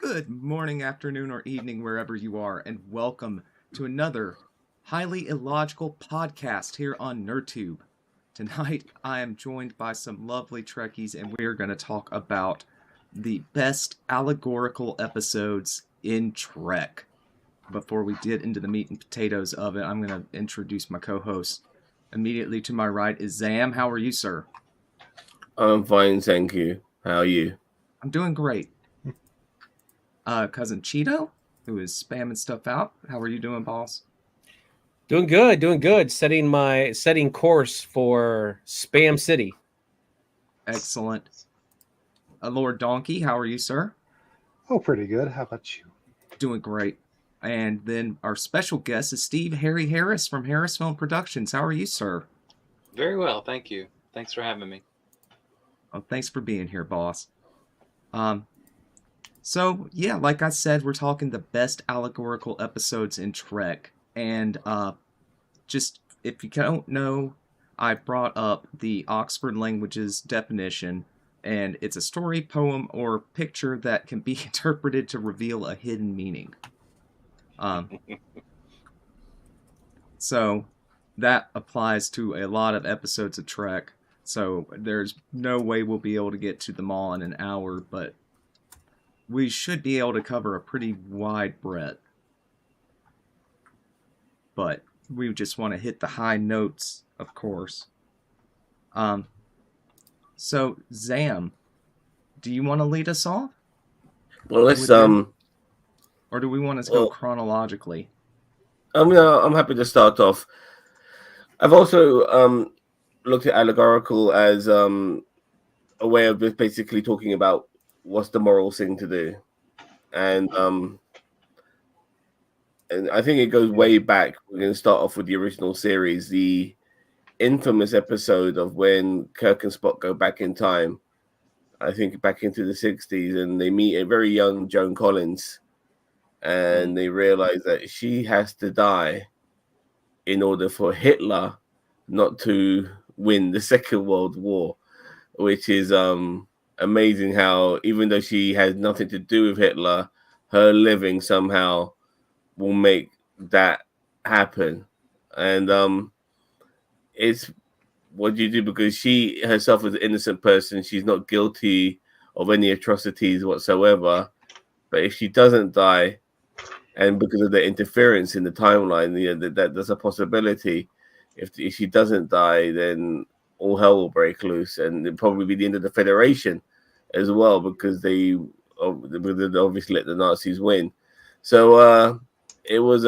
Good morning, afternoon, or evening, wherever you are, and welcome to another highly illogical podcast here on NerdTube. Tonight, I am joined by some lovely Trekkies, and we're going to talk about the best allegorical episodes in Trek. Before we get into the meat and potatoes of it, I'm going to introduce my co-host. Immediately to my right is Zam. How are you, sir? I'm fine, thank you. How are you? I'm doing great. Cousin Cheeto, who is spamming stuff out. How are you doing, boss? Doing good. Setting course for Spam City. Excellent. Lord Donkey, how are you, sir? Oh, pretty good. How about you? Doing great. And then our special guest is Steve Harry Harris from Harris Film Productions. How are you, sir? Very well, thank you. Thanks for having me. Oh, thanks for being here, boss. So, yeah, like I said, we're talking the best allegorical episodes in Trek. And just, if you don't know, I brought up the Oxford Languages definition, and it's a story, poem, or picture that can be interpreted to reveal a hidden meaning. So, that applies to a lot of episodes of Trek. So, there's no way we'll be able to get to them all in an hour, but we should be able to cover a pretty wide breadth. But we just want to hit the high notes, of course. So, Zam, do you want to lead us off? Well, let's Or do we want to go chronologically? I'm happy to start off. I've also looked at allegorical as a way of just basically talking about what's the moral thing to do, and I think it goes way back. We're going to start off with the original series, the infamous episode of when Kirk and Spock go back in time. I think back into the 60s, and they meet a very young Joan Collins, and they realize that she has to die in order for Hitler not to win the Second World War, which is amazing how even though she has nothing to do with Hitler, her living somehow will make that happen. And it's what you do because she herself is an innocent person. She's not guilty of any atrocities whatsoever. But if she doesn't die, and because of the interference in the timeline, that's a possibility. If she doesn't die, then all hell will break loose, and it'll probably be the end of the Federation as well, because they obviously let the Nazis win. So it was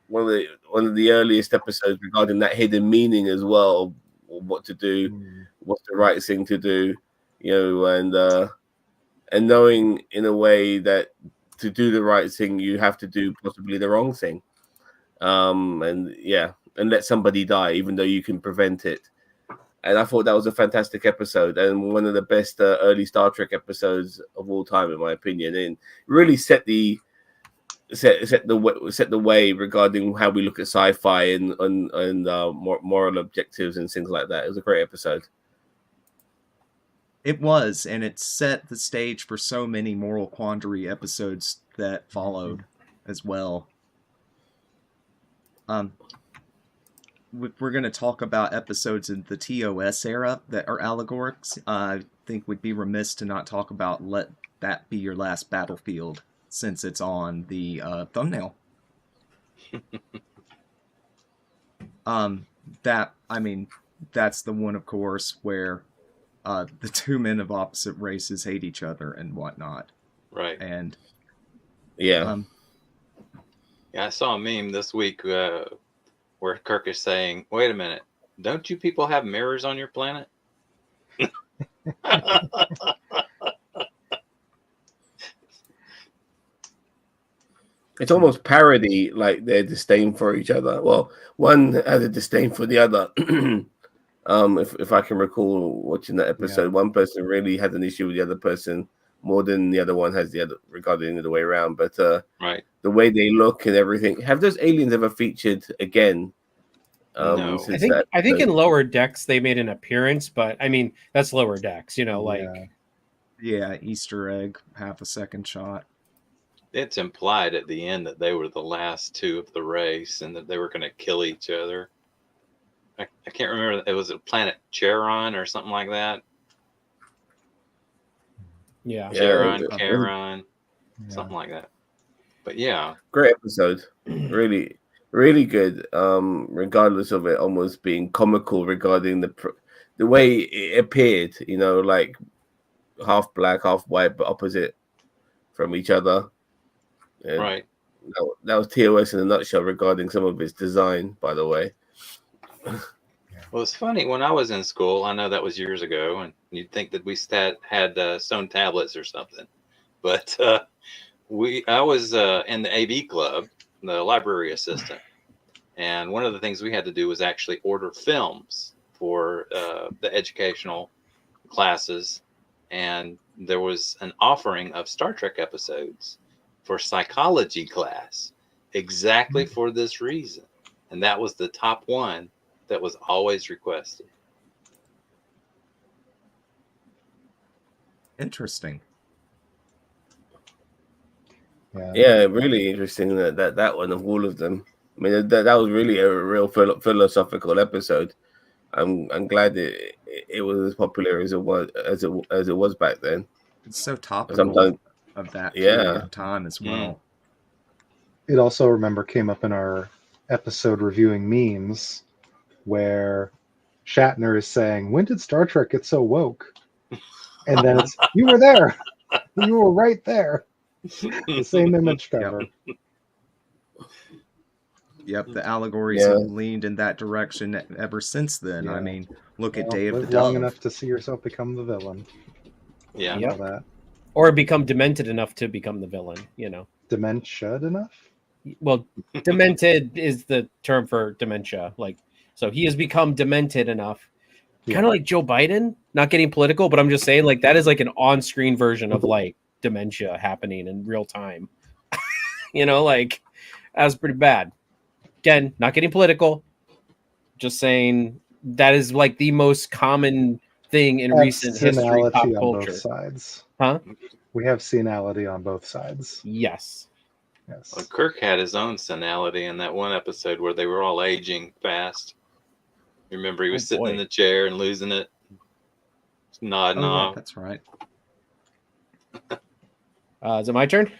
one of the earliest episodes regarding that hidden meaning as well, of what to do, what's the right thing to do, and knowing in a way that to do the right thing, you have to do possibly the wrong thing, and let somebody die, even though you can prevent it. And I thought that was a fantastic episode and one of the best early Star Trek episodes of all time, in my opinion, and really set the way regarding how we look at sci-fi and moral objectives and things like that. It was a great episode. It was, and it set the stage for so many moral quandary episodes that followed as well. We're going to talk about episodes in the TOS era that are allegorics. I think we'd be remiss to not talk about Let That Be Your Last Battlefield, since it's on the thumbnail. That's the one, of course, where the two men of opposite races hate each other and whatnot. Right. And yeah, I saw a meme this week where Kirk is saying, "Wait a minute, don't you people have mirrors on your planet?" It's almost parody, like their disdain for each other. Well, one has a disdain for the other. If I can recall watching that episode, one person really had an issue with the other person more than the other one has the other, regarding the other way around. But right, the way they look and everything. Have those aliens ever featured again? No. I think in Lower Decks they made an appearance, but I mean that's Lower Decks, Yeah, Easter egg, half a second shot. It's implied at the end that they were the last two of the race and that they were going to kill each other. I can't remember. It was a planet Charon or something like that. Yeah. Charon, Yeah, Charon, something like that. But yeah, great episode. Really, really good. Regardless of it almost being comical regarding the way it appeared, you know, like half black, half white, but opposite from each other. And right. that was TOS in a nutshell regarding some of its design, by the way. Well, it's funny. When I was in school, I know that was years ago, and you'd think that we had stone tablets or something. But I was in the AV club, the library assistant, and one of the things we had to do was actually order films for the educational classes, and there was an offering of Star Trek episodes for psychology class, exactly for this reason, and that was the top one that was always requested. Interesting. Yeah, really interesting that one of all of them. I mean, that was really a real philosophical episode. I'm glad it was as popular as it was back then. It's so topical Sometimes, of that period of time as Mm. well. It also, remember, came up in our episode reviewing memes where Shatner is saying, "When did Star Trek get so woke?" And then it's, "You were there. You were right there." The same image cover. Yep, the allegories have leaned in that direction ever since then. I mean, look at Day of the Live long Dove. enough to see yourself become the villain. Yeah. Yep. All that. Or become demented enough to become the villain, you know. Dementia enough? Well, demented is the term for dementia. Like, so he has become demented enough. Kind of like Joe Biden, not getting political, but I'm just saying, like, that is like an on-screen version of like dementia happening in real time. You know, like, that was pretty bad. Again, not getting political, just saying that is like the most common thing in recent history, pop on culture. both sides. Huh? We have senility on both sides. Yes. Yes. Well, Kirk had his own senility in that one episode where they were all aging fast. Remember, he was sitting in the chair and losing it, nodding off. Yeah, that's right. Is it my turn?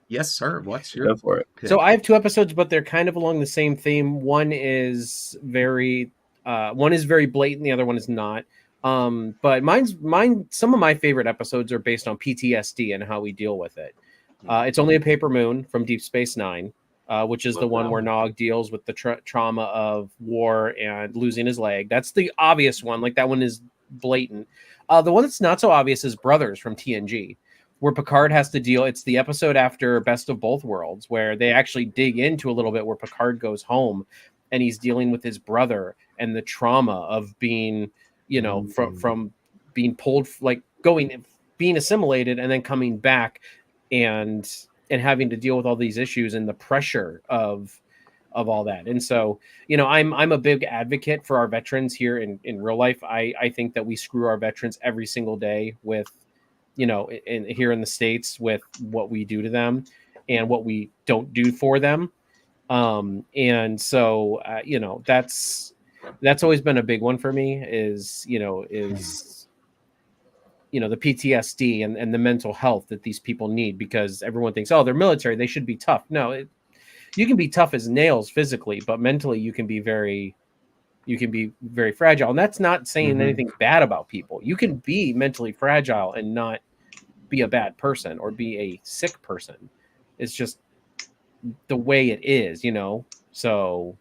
Yes, sir. What's your go for it? pick? So I have two episodes, but they're kind of along the same theme. One is very blatant, the other one is not. But mine. Some of my favorite episodes are based on PTSD and how we deal with it. It's Only a Paper Moon from Deep Space Nine, which is the one where Nog deals with the trauma of war and losing his leg. That's the obvious one. Like, that one is blatant. The one that's not so obvious is Brothers from TNG, where Picard has to deal. It's the episode after Best of Both Worlds, where they actually dig into a little bit where Picard goes home and he's dealing with his brother and the trauma of being, you know, from being pulled, like being assimilated and then coming back and having to deal with all these issues and the pressure of all that. And so, you know, I'm a big advocate for our veterans here in real life. I think that we screw our veterans every single day with, you know, here in the States, with what we do to them and what we don't do for them. And so, you know, that's always been a big one for me is the PTSD and the mental health that these people need, because everyone thinks, oh, they're military, they should be tough. No, you can be tough as nails physically, but mentally you can be very fragile. And that's not saying anything bad about people. You can be mentally fragile and not be a bad person or be a sick person. It's just the way it is, you know? So,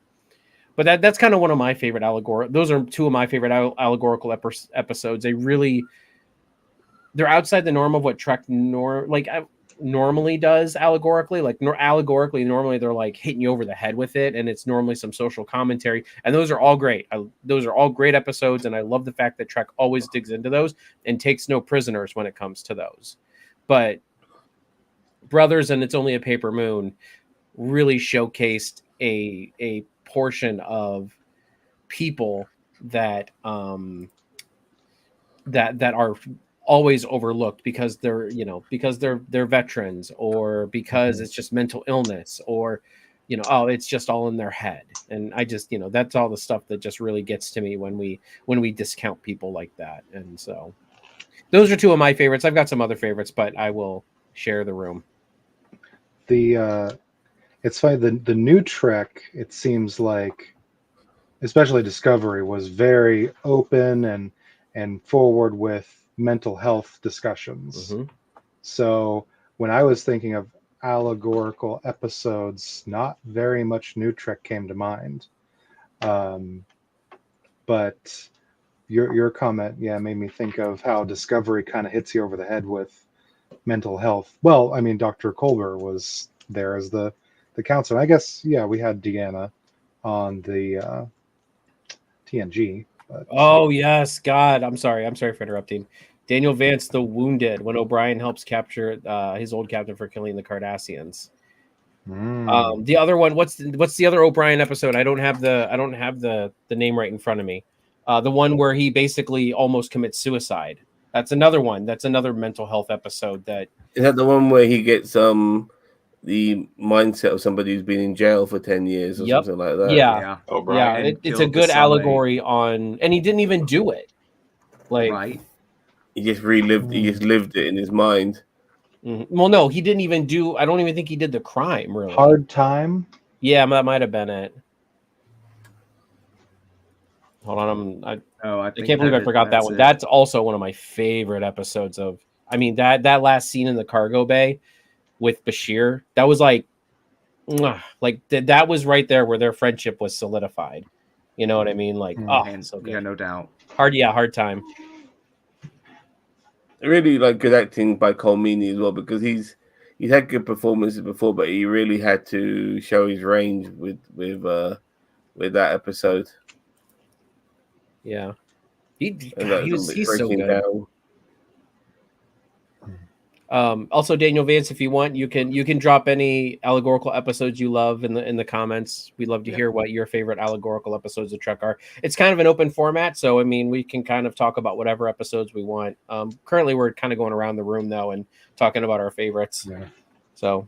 but that's kind of one of my favorite those are two of my favorite allegorical episodes. They're outside the norm of what Trek normally does allegorically. Like, allegorically, normally they're like hitting you over the head with it, and it's normally some social commentary. And those are all great. Those are all great episodes, and I love the fact that Trek always digs into those and takes no prisoners when it comes to those. But Brothers and It's Only a Paper Moon really showcased a portion of people that that are always overlooked because they're, because they're veterans, or because it's just mental illness, or oh, it's just all in their head. And I just, that's all the stuff that just really gets to me when we discount people like that. And so those are two of my favorites. I've got some other favorites, but I will share the room. It's funny, the new Trek, it seems like, especially Discovery, was very open and forward with mental health discussions. Mm-hmm. So when I was thinking of allegorical episodes, not very much new Trek came to mind. But your comment, made me think of how Discovery kind of hits you over the head with mental health. Well, I mean, Dr. Colbert was there as the counselor. I guess, we had Deanna on the TNG. But, oh yes, God, I'm sorry for interrupting. Daniel Vance, the wounded, when O'Brien helps capture his old captain for killing the Cardassians. The other one, what's the other O'Brien episode? I don't have the name right in front of me. The one where he basically almost commits suicide. That's another one. That's another mental health episode. Is that the one where he gets the mindset of somebody who's been in jail for 10 years or something like that? Yeah. O'Brien. Yeah, it's a good allegory on, and he didn't even do it. Like, right. He just relived. He just lived it in his mind. Well, no, he didn't even do. I don't even think he did the crime. Really, Hard Time. Yeah, that might have been it. Hold on, I can't believe I forgot that one. That's also one of my favorite episodes of. I mean, that last scene in the cargo bay with Bashir, that was like that was right there where their friendship was solidified. You know what I mean? Like, so good. Yeah, no doubt. Hard time. Really like good acting by Cole Meany as well, because he's had good performances before, but he really had to show his range with that episode. Yeah, he's so good. Down. Also, Daniel Vance, if you want, you can drop any allegorical episodes you love in the comments. We'd love to hear what your favorite allegorical episodes of Trek are. It's kind of an open format, so I mean, we can kind of talk about whatever episodes we want. Currently, we're kind of going around the room though and talking about our favorites. Yeah. So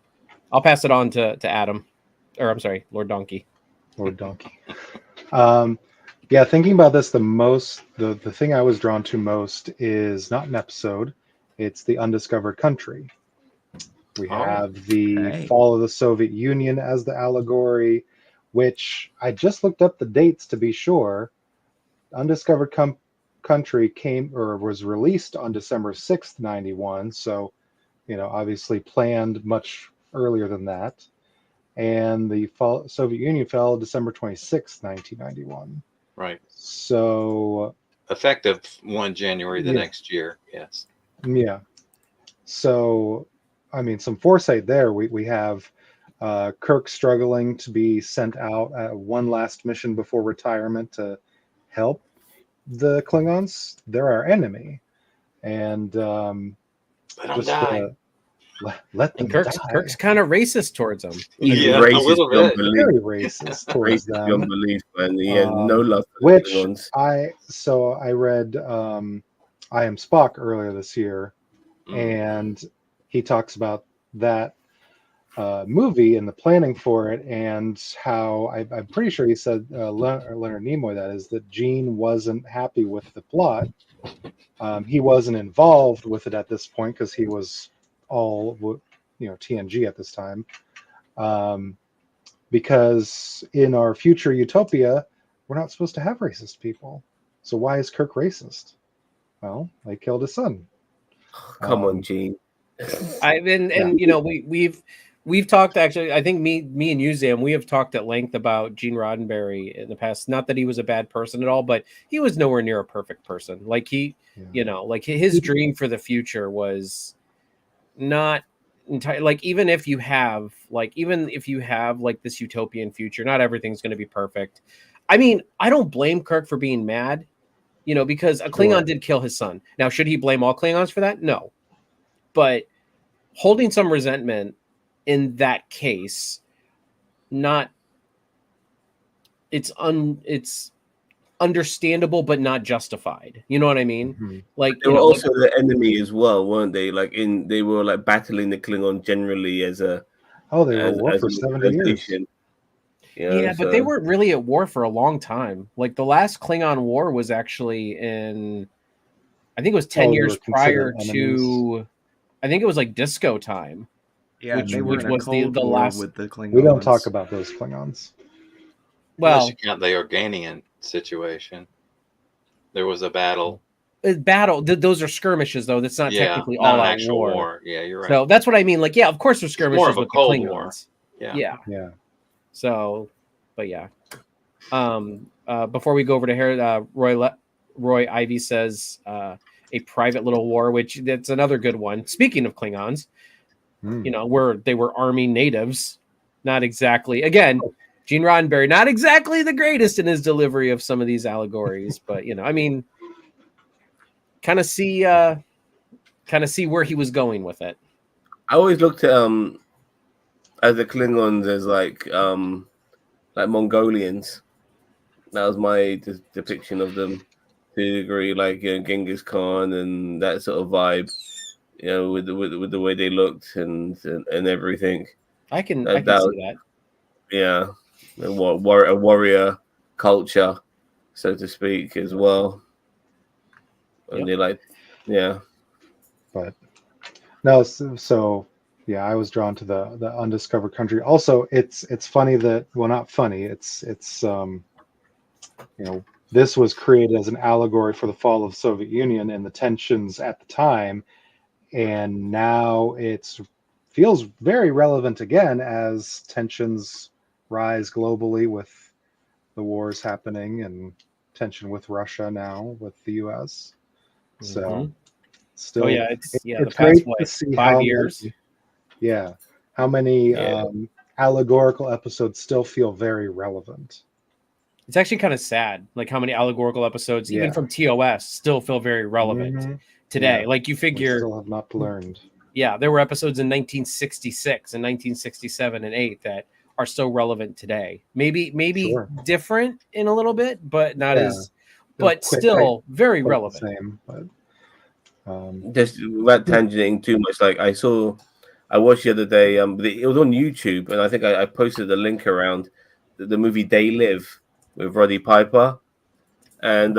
I'll pass it on to Adam, or I'm sorry, Lord Donkey. Lord Donkey. Thinking about this, the thing I was drawn to most is not an episode. It's the undiscovered country. We have the fall of the Soviet Union as the allegory, which I just looked up the dates to be sure. Undiscovered country was released on December 6th, 91. So, obviously planned much earlier than that. And the Soviet Union fell December 26th, 1991. Right. So effective 1 January the next year. Yes. Yeah. So, I mean, some foresight there. We have Kirk struggling to be sent out at one last mission before retirement to help the Klingons. They're our enemy. And let them die. Let them die. Kirk's kind of racist towards them. He's racist a little bit. Very racist towards them. Beyond belief, man. He had no love for which Klingons. I read I Am Spock earlier this year, and he talks about that movie and the planning for it, and how I'm pretty sure he said Leonard Nimoy, that is, that Gene wasn't happy with the plot. He wasn't involved with it at this point because he was all TNG at this time, because in our future utopia we're not supposed to have racist people. So why is Kirk racist? Well, they killed his son. Come on, Gene. We've talked, actually. I think me and you, Zam, we have talked at length about Gene Roddenberry in the past. Not that he was a bad person at all, but he was nowhere near a perfect person. Like like his dream for the future was not entirely, like, even if you have this utopian future, not everything's going to be perfect. I mean, I don't blame Kirk for being mad, because a Klingon did kill his son. Now, should he blame all Klingons for that? No. But holding some resentment in that case, it's understandable but not justified. You know what I mean? Mhm. Like, They you were know, like, also the enemy as well, weren't they? They were like battling the Klingon generally as a Oh, they were at war as for an 70 years. organization. yeah, but they So weren't really at war for a long time. Like the last Klingon war was actually in, I think it was 10 Oh, they years were considered prior enemies. to, I think it was like disco time, Yeah, which they were which in a was the cold war last. with the Klingons. We don't talk about those Klingons. Unless you Well, count the Organian situation. There was a battle. those are skirmishes though. That's not Yeah, technically not all an out actual war. war. Yeah, you're right. So that's what I mean. Like, yeah, of course there's It's more skirmishes of a with the Cold Klingons. War. Yeah. Yeah. Yeah. But yeah. Before we go over to here, Roy Ivy says a private little war, which that's another good one. Speaking of Klingons, Hmm. you know, where they were army natives, not exactly. Again, Gene Roddenberry, not exactly the greatest in his delivery of some of these allegories, but you know, I mean, kind of see where he was going with it. I always looked at the Klingons as like Mongolians. That was my depiction of them to a degree, like Genghis Khan and that sort of vibe. You know, with the way they looked and everything. I can That see that. yeah, a warrior culture, so to speak, as well. And Yep. they like, yeah, But no, so yeah, I was drawn to the undiscovered country. Also, it's funny that, well, not funny. It's you know, this was created as an allegory for the fall of the Soviet Union and the tensions at the time, and now it's feels very relevant again as tensions rise globally with the wars happening and tension with Russia now with the U.S. So Mhm. still, Oh yeah, it's the it's past great to see 5 how years. how many Yeah. allegorical episodes still feel very relevant. It's actually kind of sad, like how many allegorical episodes, even Yeah. from TOS, still feel very relevant Mhm. today. Yeah. Like you We figure, still have not learned. yeah, there were episodes in 1966 and 1967 and 8 that are so relevant today. Maybe Sure. different in a little bit, but not Yeah. as, but Quite still very the relevant. same, but just without tangenting too much. Like I watched the other day. It was on YouTube, and I think I posted the link around the movie They Live with Roddy Piper, and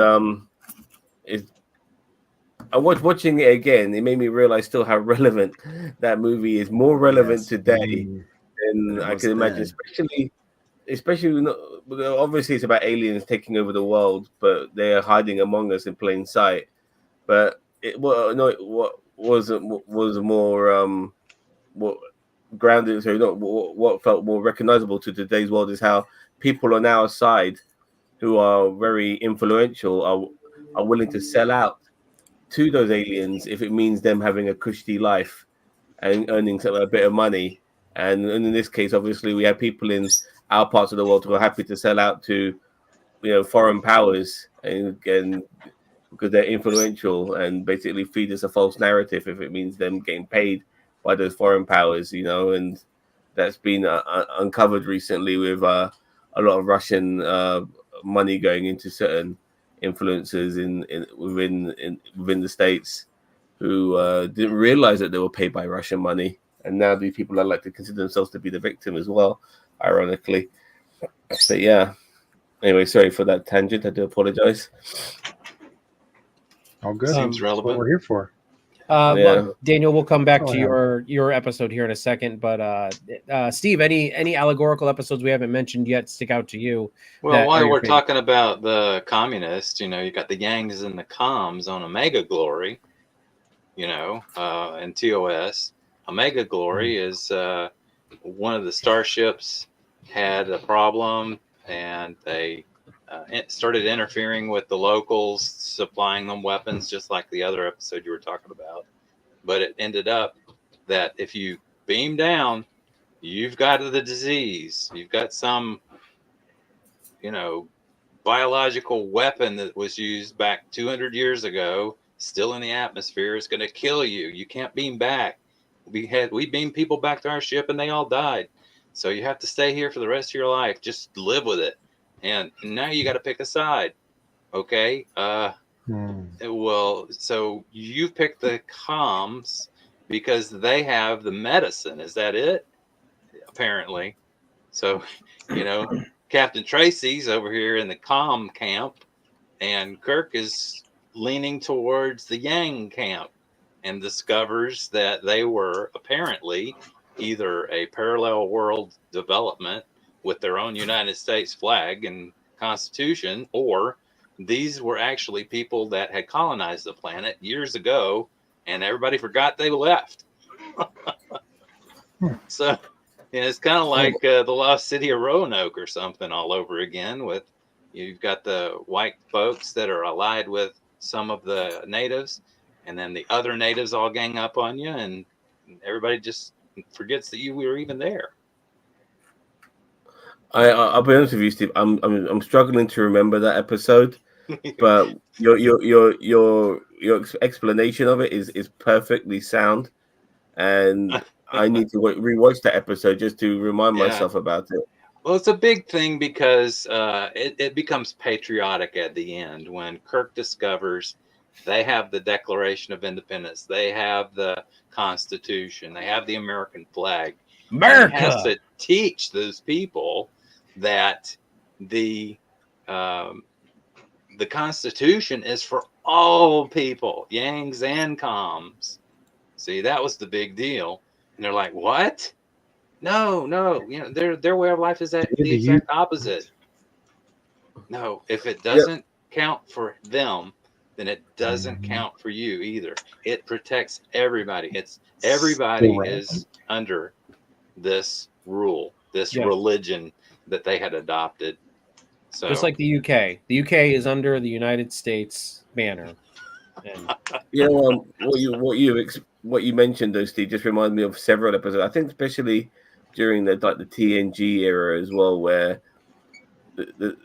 I was watching it again. It made me realize still how relevant that movie is. More relevant Yes. today than Than it I was can imagine, then. especially obviously it's about aliens taking over the world, but they are hiding among us in plain sight. But what was more what grounded, so not what felt more recognizable to today's world is how people on our side who are very influential are willing to sell out to those aliens if it means them having a cushy life and earning a bit of money. And in this case, obviously, we have people in our parts of the world who are happy to sell out to foreign powers and because they're influential and basically feed us a false narrative if it means them getting paid by those foreign powers, and that's been uncovered recently with a lot of Russian money going into certain influencers within the states who didn't realize that they were paid by Russian money, and now these people are like to consider themselves to be the victim as well, ironically. But yeah. Anyway, sorry for that tangent. I do apologize. all good. Seems That's what relevant. we're here for. Yeah. Daniel, we'll come back Oh, to yeah. your episode here in a second, but Steve, any allegorical episodes we haven't mentioned yet stick out to you? Well, that are while your we're favorite? talking about the communists, you got the Yangs and the Coms on Omega Glory, and TOS. Omega Glory is one of the starships had a problem, and they started interfering with the locals, supplying them weapons, just like the other episode you were talking about. But it ended up that if you beam down, you've got the disease. You've got some, biological weapon that was used back 200 years ago, still in the atmosphere, is going to kill you. You can't beam back. We beamed people back to our ship and they all died. So you have to stay here for the rest of your life. Just live with it. And now you got to pick a side. Okay. Well, so you picked the comms because they have the medicine. Is that it? Apparently. So, Captain Tracy's over here in the comm camp, and Kirk is leaning towards the Yang camp and discovers that they were apparently either a parallel world development with their own United States flag and Constitution, or these were actually people that had colonized the planet years ago, and everybody forgot they left. So it's kind of like the lost city of Roanoke or something all over again. With you've got the white folks that are allied with some of the natives, and then the other natives all gang up on you, and everybody just forgets that you were even there. I'll be honest with you, Steve. I'm struggling to remember that episode, but your explanation of it is perfectly sound, and I need to rewatch that episode just to remind myself about it. Well, it's a big thing because it becomes patriotic at the end when Kirk discovers they have the Declaration of Independence, they have the Constitution, they have the American flag. America! He has to teach those people that the Constitution is for all people, Yangs and Coms. See, that was the big deal. And they're like, what? No, their way of life is the exact opposite. No, if it doesn't count for them, then it doesn't count for you either. It protects everybody. Everybody is under this rule, this religion that they had adopted. So just like the UK. The UK is under the United States banner. And what you mentioned, though, Steve, just reminded me of several episodes. I think especially during the TNG era as well, where the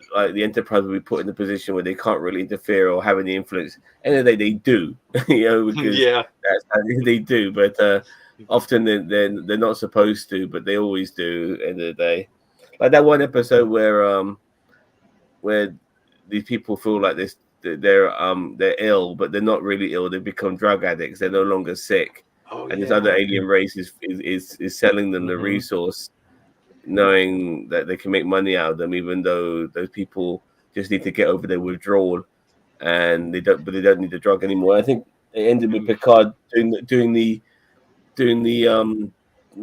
Enterprise will be put in a position where they can't really interfere or have any influence. And then they do, because that's how they do. But often they're not supposed to, but they always do. At the end of the day, like that one episode where these people feel like this. They're ill, but they're not really ill. They become drug addicts. They're no longer sick, and this other alien race is selling them the resource, knowing that they can make money out of them, even though those people just need to get over their withdrawal, and they don't need the drug anymore. I think it ended with Picard doing the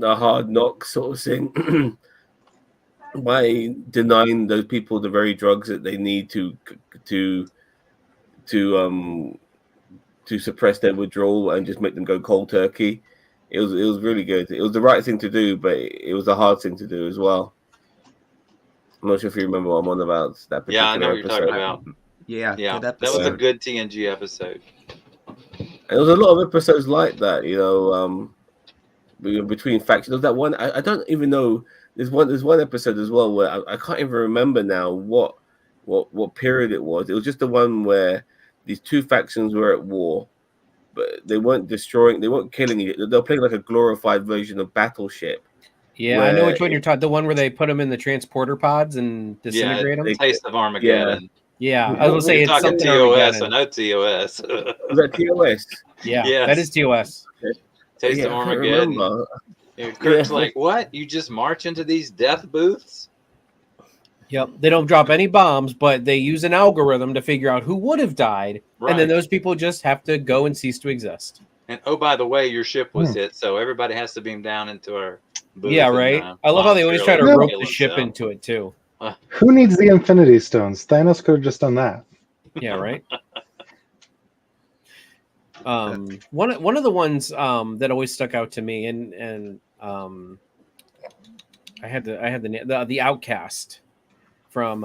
hard knock sort of thing by denying those people the very drugs that they need to suppress their withdrawal and just make them go cold turkey. It was really good. It was the right thing to do, but it was a hard thing to do as well. I'm not sure if you remember what I'm on about. That particular I know what you're talking about. Yeah, that was a good TNG episode. And there was a lot of episodes like that, between factions. There's that one. I don't even know. There's one episode as well where I can't even remember now what period it was. It was just the one where these two factions were at war, but they weren't destroying, they weren't killing it. They were playing like a glorified version of Battleship. Yeah, I know which one you're talking. The one where they put them in the transporter pods and disintegrate them. Taste of Armageddon. Yeah, I was gonna say it's something TOS. I know TOS. Was that TOS? Yeah, that is TOS. Taste of Armageddon. Kirk's like, what? You just march into these death booths? Yep. They don't drop any bombs, but they use an algorithm to figure out who would have died. Right. And then those people just have to go and cease to exist. And oh, by the way, your ship was hit, so everybody has to beam down into our booth. Yeah, right. I love how they always try to rope the ship into it too. Who needs the Infinity Stones? Thanos could have just done that. Yeah, right. One of the ones that always stuck out to me, and I had the Outcast from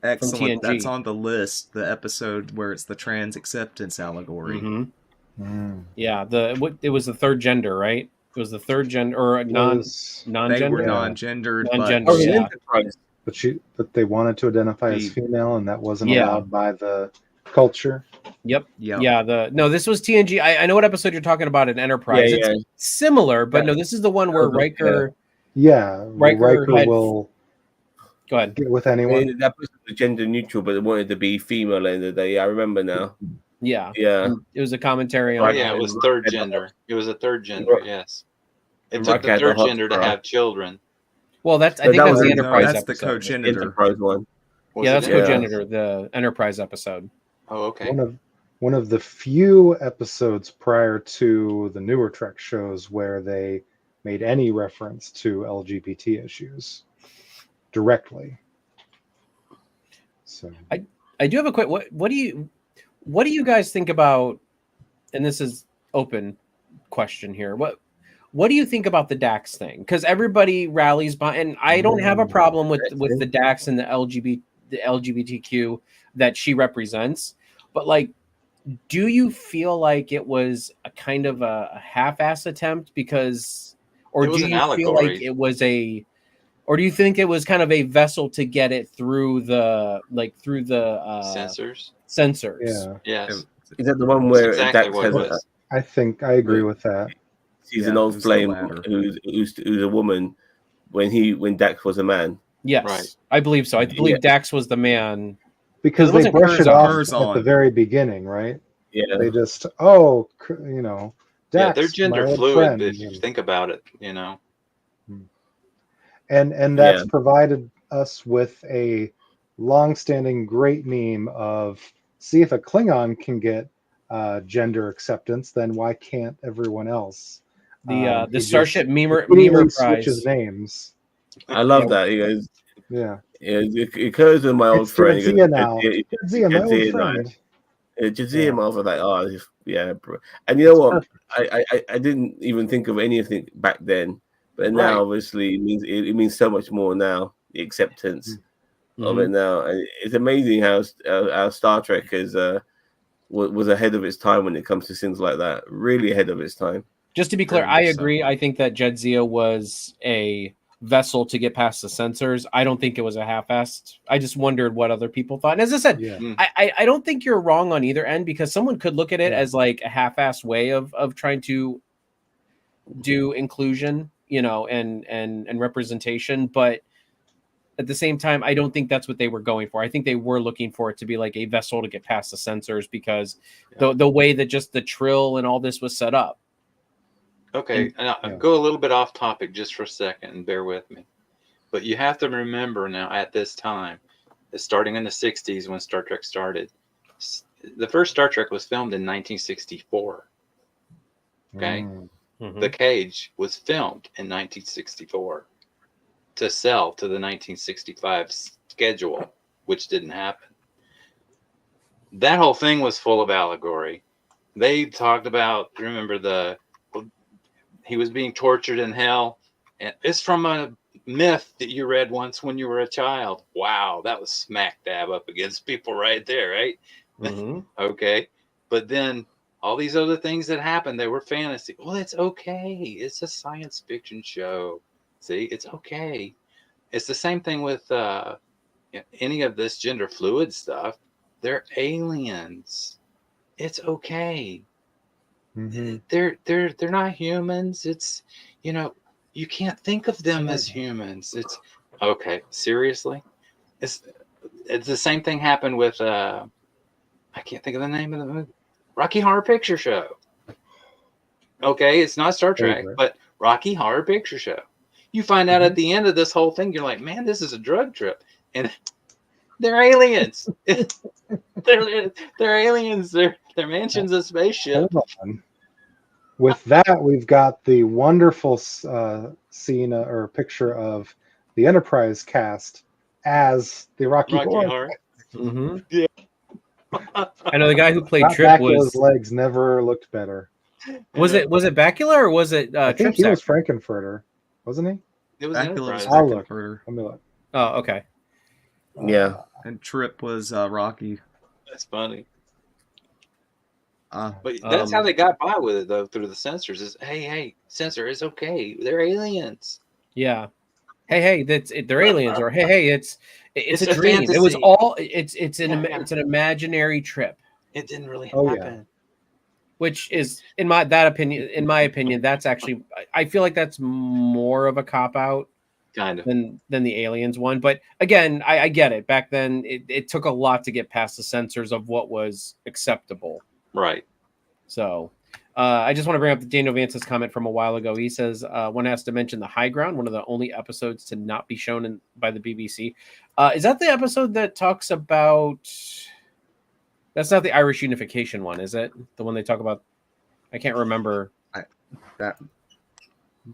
excellent. From TNG. That's on the list. The episode where it's the trans acceptance allegory. Yeah, it was the third gender, right? It was the third gender or non-gender. They were non-gendered. But they wanted to identify as female, and that wasn't allowed by the culture. Yep. Yeah. This was TNG. I know what episode you're talking about in Enterprise. It's similar, but no, this is the one where Riker. Riker Go ahead. get with anyone. That person was gender neutral, but they wanted to be female at the end of the day. I remember now. Yeah. Yeah. And it was a commentary Oh on. yeah, it was third gender. It was a third gender. Yes, it And took Rocky the had the third hot gender to bra. have children. Well, I But think that that's was the in- Enterprise that's the episode. co-gender. Enterprise one. Was Yeah, it that's Yeah. co-gender, the Enterprise episode. Oh, okay. One of the few episodes prior to the newer Trek shows where they made any reference to LGBT issues directly. So I do have a quick. What do you guys think about? And this is open question here. What do you think about the Dax thing? Because everybody rallies by, and I don't have a problem with the Dax and the LGBTQ that she represents, but like, do you feel like it was a kind of a half-ass attempt or It was do an you feel allegory. like it was or do you think it was kind of a vessel to get it through the Censors. censors? yeah, Yes, Is that the one that's where exactly Dax what it has was. I think I agree with that. she's Yeah, an it old was the flame latter. who's a woman when Dax was a man. Yes, Right. I believe so. I believe Yeah. Dax was the man. Because It they wasn't brush it Curzon. off Curzon. at the very beginning, right? Yeah. They just, Yeah, Dax, they're gender my old fluid. friend, If you think about it, and that's provided us with a long-standing great meme of, see, if a Klingon can get gender acceptance, then why can't everyone else? The He Starship just Memer immediately Prize. switches names. I love that. He goes, Yeah, it occurs with my old it's friend. He Jadzia goes, now. Jadzia, my old friend. Jadzia, Yeah. my old friend, like, oh, yeah. Bro. And you know what? Perfect. I didn't even think of anything back then, but now Right. obviously it means so much more now. The acceptance of it Mhm. now, and it's amazing how Star Trek was ahead of its time when it comes to things like that. Really ahead of its time. Just to be clear, Very I much so. agree. I think that Jadzia was a vessel to get past the censors. I don't think it was a half-assed. I just wondered what other people thought. And as I said, Yeah. I don't think you're wrong on either end, because someone could look at it Yeah. as like a half-assed way of trying to do inclusion, and representation. But at the same time, I don't think that's what they were going for. I think they were looking for it to be like a vessel to get past the censors, because the way that just the trill and all this was set up. Okay, and I'll go a little bit off topic just for a second, and bear with me. But you have to remember now, at this time, starting in the 60s when Star Trek started, the first Star Trek was filmed in 1964. Okay? Mhm. The Cage was filmed in 1964 to sell to the 1965 schedule, which didn't happen. That whole thing was full of allegory. They talked about, remember, he was being tortured in hell, and it's from a myth that you read once when you were a child. Wow, that was smack dab up against people right there, right? Mhm. Okay, but then all these other things that happened, they were fantasy. Well, it's okay. It's a science fiction show. See, it's okay. It's the same thing with any of this gender fluid stuff. They're aliens. It's okay. Mhm. They're not humans. It's, you can't think of them as humans. It's okay. Seriously, it's the same thing happened with I can't think of the name of the movie, Rocky Horror Picture Show. Okay, it's not Star Trek, Favorite. but Rocky Horror Picture Show. You find out at the end of this whole thing, you're like, man, this is a drug trip, and they're aliens. they're aliens. They're mansions of spaceship. Hold on. With that, we've got the wonderful scene or picture of the Enterprise cast as the Rocky Horror. Horror. Mhm. Yeah. I know the guy who played Scott Trip Bakula's was legs never looked better. was it Bakula or was it I think Trip's he was actor? Frankenfurter, wasn't he? It was Bakula's Enterprise. I'll look. Frankenfurter, Let me look. Oh, okay. Yeah. and Trip was Rocky. That's funny. Uh, But that's how they got by with it, though, through the censors. Is hey, censor, it's okay. They're aliens. Yeah. Hey, they're aliens, or hey, it's It's a a dream. It was fantasy. all it's an Yeah. it's an imaginary trip, It didn't really Oh, yeah. happen. which is in my opinion, that's actually, I feel like that's more of a cop out Kind of. than the aliens one. But again, I get it. Back then, it took a lot to get past the censors of what was acceptable. Right. So I just want to bring up Daniel Vance's comment from a while ago. He says, one has to mention The High Ground, one of the only episodes to not be shown by the BBC. Is that the episode that talks about... That's not the Irish unification one, is it? The one they talk about... I can't remember. That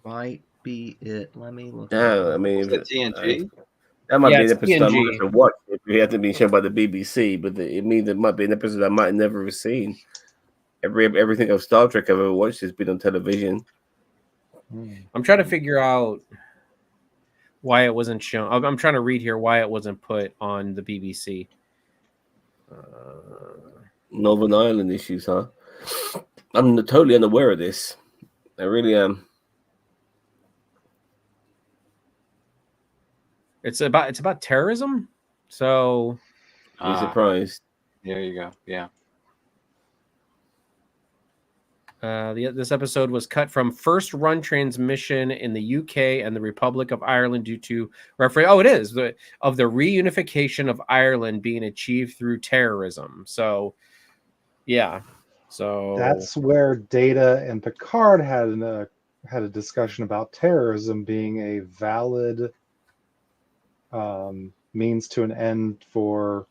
might be it. Let me look. No, I mean, Was it TNG? that might Yeah, be an it's episode I TNG. might have to watch if it hasn't been shown by the BBC. But it means it might be an episode I might never have seen. Everything of Star Trek I've ever watched has been on television. I'm trying to figure out why it wasn't shown. I'm trying to read here why it wasn't put on the BBC. Northern Ireland issues, huh? I'm totally unaware of this. I really am. It's about terrorism. So Be surprised. There you go. Yeah. this episode was cut from first run transmission in the UK and the Republic of Ireland due to reference. Oh, it is of the reunification of Ireland being achieved through terrorism. So, yeah. So That's where Data and Picard had a discussion about terrorism being a valid means to an end for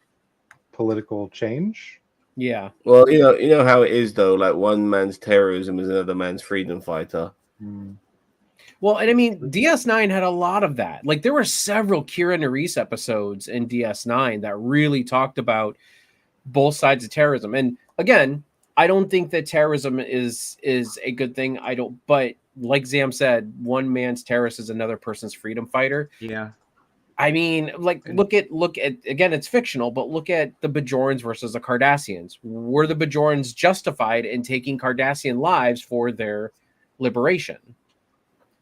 political change. yeah. Well, you know how it is though. Like one man's terrorism is another man's freedom fighter. Well, and I mean, DS9 had a lot of that. Like there were several Kira Nerys episodes in DS9 that really talked about both sides of terrorism. And again, I don't think that terrorism is a good thing. But like Zam said, one man's terrorist is another person's freedom fighter. Yeah. I mean, like look at again, it's fictional, but look at the Bajorans versus the Cardassians. Were the Bajorans justified in taking Cardassian lives for their liberation?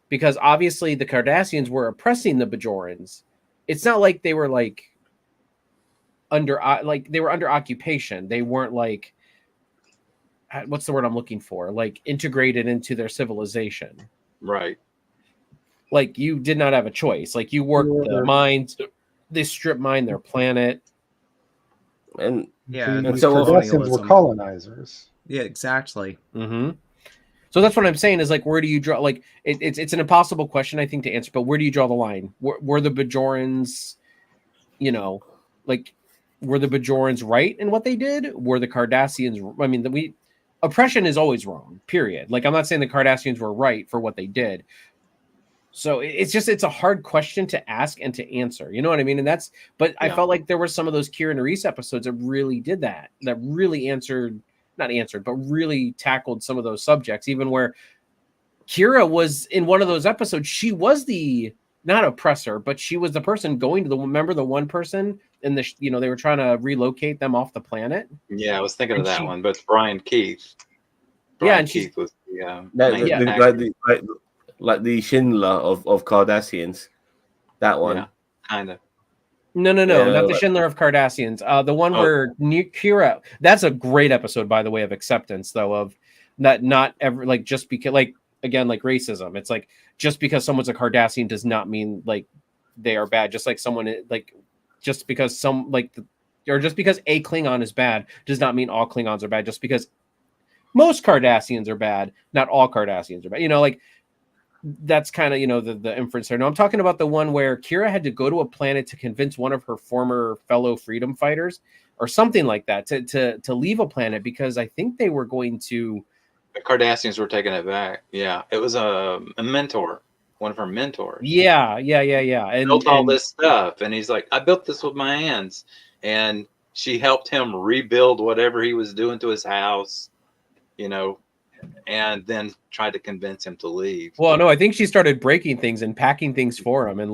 Because obviously the Cardassians were oppressing the Bajorans. It's not like they were under occupation. They weren't like, what's the word I'm looking for? Like integrated into their civilization. Right. Like you did not have a choice. Like you worked the mines, they strip mine their planet. And Yeah. The so Cardassians were colonizers. Yeah, exactly. Mm-hmm. So that's what I'm saying is like, where do you draw? Like it's an impossible question, I think, to answer, but where do you draw the line? Were the Bajorans, were the Bajorans right in what they did? Were the Cardassians? I mean, oppression is always wrong, period. Like I'm not saying the Cardassians were right for what they did. So it's a hard question to ask and to answer. You know what I mean? And I felt like there were some of those Kira Nerys episodes that really did that really but really tackled some of those subjects, even where Kira was in one of those episodes. She was the not oppressor, but she was the person going to remember the one person in the, they were trying to relocate them off the planet. Yeah. I was thinking of that one, but it's Brian Keith. Keith was like the Schindler of Cardassians. That one. Yeah, kind of. No, not the Schindler of Cardassians. The one where Kira. That's a great episode, by the way, of acceptance, though, of not ever like just because again like racism. It's like just because someone's a Cardassian does not mean like they are bad. Just like someone just because just because a Klingon is bad does not mean all Klingons are bad. Just because most Cardassians are bad, not all Cardassians are bad. That's kind of the inference there. No, I'm talking about the one where Kira had to go to a planet to convince one of her former fellow freedom fighters or something like that to leave a planet because I think they were going to. The Cardassians were taking it back. Yeah, it was a mentor, one of her mentors. Yeah. And built all this stuff, and he's like, "I built this with my hands," and she helped him rebuild whatever he was doing to his house, and then tried to convince him to leave. Well, no, I think she started breaking things and packing things for him, and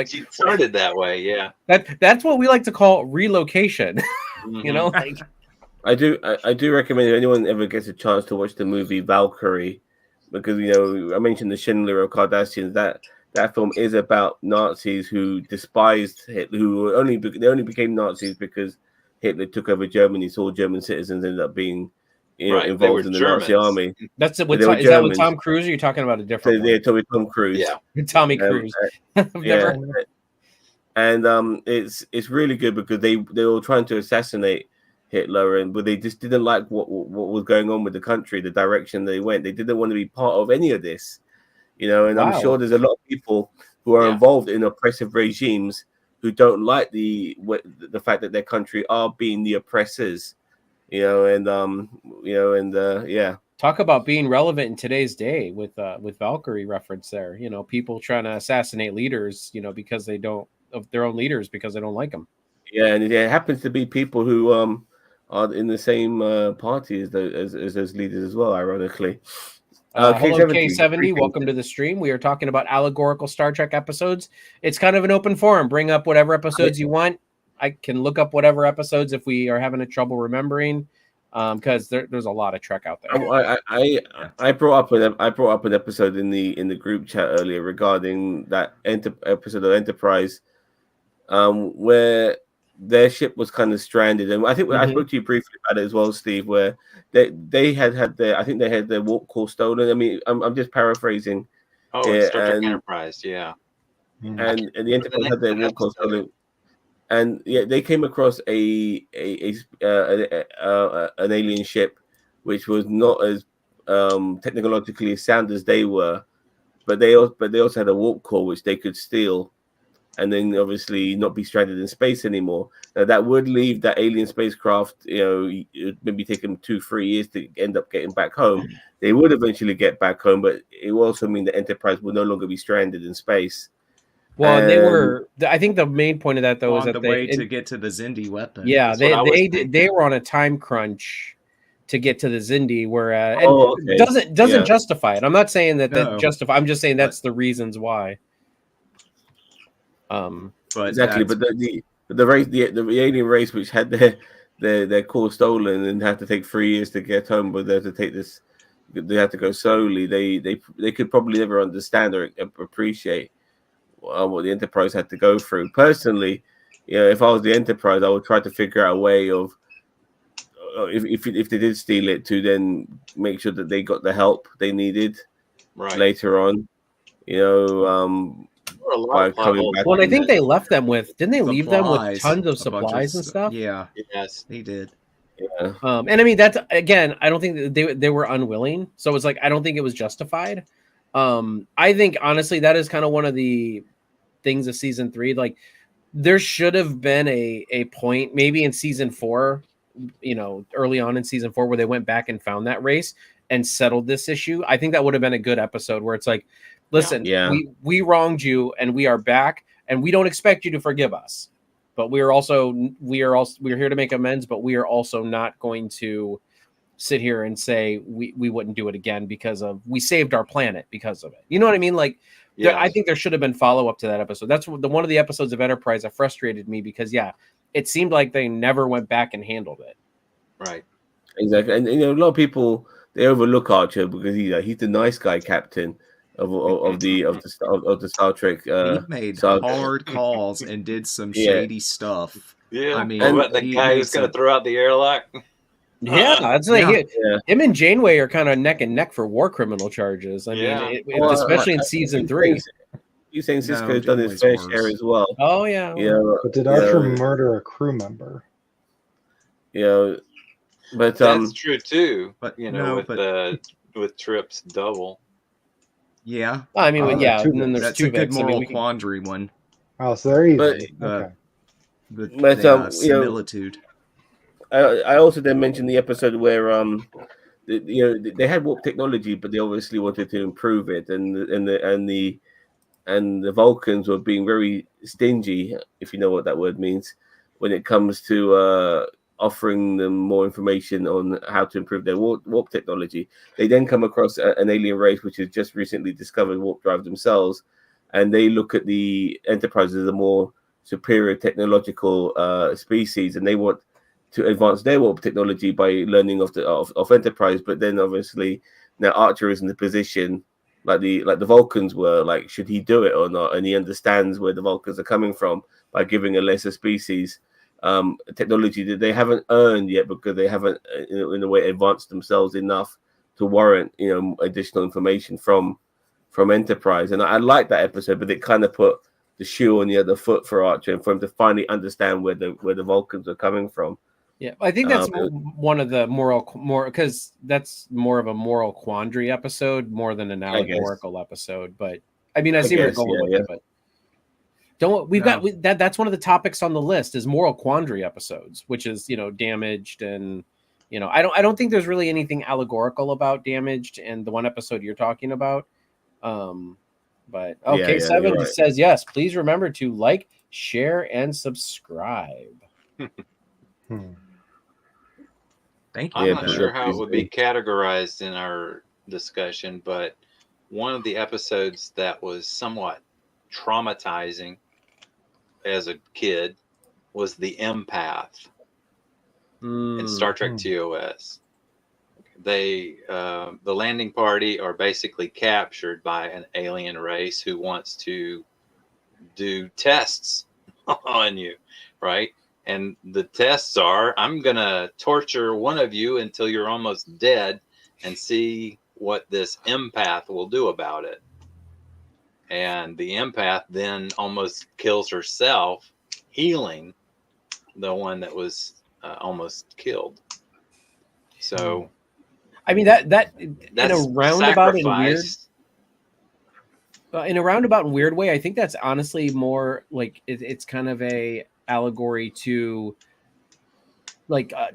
she started that way. Yeah, that's what we like to call relocation. Mm-hmm. I do recommend if anyone ever gets a chance to watch the movie Valkyrie, because I mentioned the Schindler of Cardassians. That film is about Nazis who despised Hitler, who only became Nazis because Hitler took over Germany, so all German citizens ended up being Right, they involved were in the Nazi Germans. army. That's it. But they were Is that with Germans. Tom Cruise? Or are you talking about a So different they're one? talking with Tom Cruise. Yeah. Tommy Cruise. I've Yeah, never. and it's really good because they were trying to assassinate Hitler, but they just didn't like what was going on with the country, the direction they went. They didn't want to be part of any of this, And I'm Wow. sure there's a lot of people who are involved in oppressive regimes who don't like the fact that their country are being the oppressors, yeah. Talk about being relevant in today's day with Valkyrie reference there. People trying to assassinate leaders, because they don't of their own leaders because they don't like them. Yeah, and it happens to be people who are in the same party as those leaders as well, ironically. Hello, K70, K70. Welcome to the stream. We are talking about allegorical Star Trek episodes. It's kind of an open forum. Bring up whatever episodes you want. I can look up whatever episodes if we are having a trouble remembering, because there's a lot of Trek out there. I brought up an episode in the group chat earlier regarding that episode of Enterprise, where their ship was kind of stranded, and I think I spoke to you briefly about it as well, Steve, where they had their warp core stolen. I mean, I'm just paraphrasing. Oh, Star Trek Enterprise, yeah. And the Enterprise had their warp core stolen, and they came across an alien ship, which was not as technologically sound as they were, but they also had a warp core which they could steal, and then obviously not be stranded in space anymore. Now that would leave that alien spacecraft, maybe take them 2-3 years to end up getting back home. They would eventually get back home, but it will also mean that Enterprise will no longer be stranded in space. Well, they were. I think the main point of that though is that to get to the Xindi weapon. Yeah, they were on a time crunch to get to the Xindi, where doesn't justify it. I'm not saying that justify. I'm just saying that's the reasons why. But exactly, but the race, the alien race, which had their core stolen and had to take 3 years to get home, but they had to take this, they had to go slowly. They could probably never understand or appreciate what the Enterprise had to go through. Personally, if I was the Enterprise, I would try to figure out a way of, if they did steal it, to then make sure that they got the help they needed later on. Well, I think they left them with. Didn't they leave them with tons of supplies and stuff? Yeah. Yes, they did. Yeah. And I mean, that's again. I don't think they were unwilling. So it's like I don't think it was justified. I think honestly that is kind of one of the things of season 3. Like there should have been a point maybe in season 4, early on in season 4, where they went back and found that race and settled this issue. I think that would have been a good episode where it's like, listen, we wronged you and we are back and we don't expect you to forgive us, but we're here to make amends, but we are also not going to sit here and say we wouldn't do it again because we saved our planet because of it. You know what I mean? Like, I think there should have been follow-up to that episode. That's one of the episodes of Enterprise that frustrated me because it seemed like they never went back and handled it. Right. Exactly. And a lot of people, they overlook Archer because he's the nice guy captain of the Star Trek. He made hard calls and did some shady stuff. Yeah, I mean, the guy who's going to throw out the airlock. Yeah, that's like him and Janeway are kind of neck and neck for war criminal charges. I mean, especially in season 3. You saying Sisko's done his fair share as well? Oh yeah. But did Archer murder a crew member? But that's true too. But with Trip's double. Yeah. I mean, and then there's that's two a good bits. moral quandary one. Oh, so they're even. Similitude. I also then mentioned the episode where they had warp technology, but they obviously wanted to improve it, and the Vulcans were being very stingy, if you know what that word means, when it comes to offering them more information on how to improve their warp technology. They then come across an alien race which has just recently discovered warp drive themselves, and they look at the Enterprise as a more superior technological species, and they want to advance their warp technology by learning of Enterprise. But then obviously now Archer is in the position like the Vulcans were, like, should he do it or not? And he understands where the Vulcans are coming from by giving a lesser species technology that they haven't earned yet because they haven't, in a way, advanced themselves enough to warrant, additional information from Enterprise. And I like that episode, but it kind of put the shoe on the other foot for Archer and for him to finally understand where the Vulcans are coming from. Yeah, I think that's one of the because that's more of a moral quandary episode more than an allegorical episode. But I mean, I see where you're going with it. But that's one of the topics on the list is moral quandary episodes, which is Damaged, and I don't think there's really anything allegorical about Damaged and the one episode you're talking about. But okay, Seven says yes. Please remember to like, share, and subscribe. Thank you. I'm not sure how it would be categorized in our discussion, but one of the episodes that was somewhat traumatizing as a kid was the Empath in Star Trek TOS. The landing party are basically captured by an alien race who wants to do tests on you, right? And the tests are, I'm going to torture one of you until you're almost dead and see what this empath will do about it. And the empath then almost kills herself, healing the one that was almost killed. So, I mean, that's in a roundabout and weird way, I think that's honestly more like it's kind of a allegory to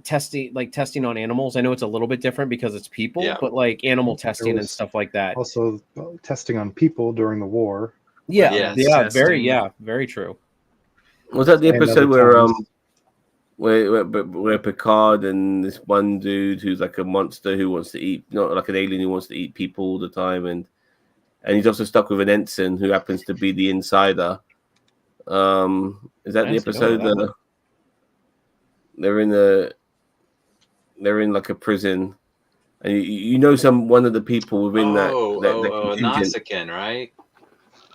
testing on animals. I know it's a little bit different because it's people, but like animal testing and stuff like that. Also, testing on people during the war. Yeah, very true. Was that the episode where Picard and this one dude who's like a monster who wants to eat, not like an alien who wants to eat people all the time, and he's also stuck with an ensign who happens to be the insider. Is that the episode? They're in like a prison, and one of the people within that Nausicaan, right?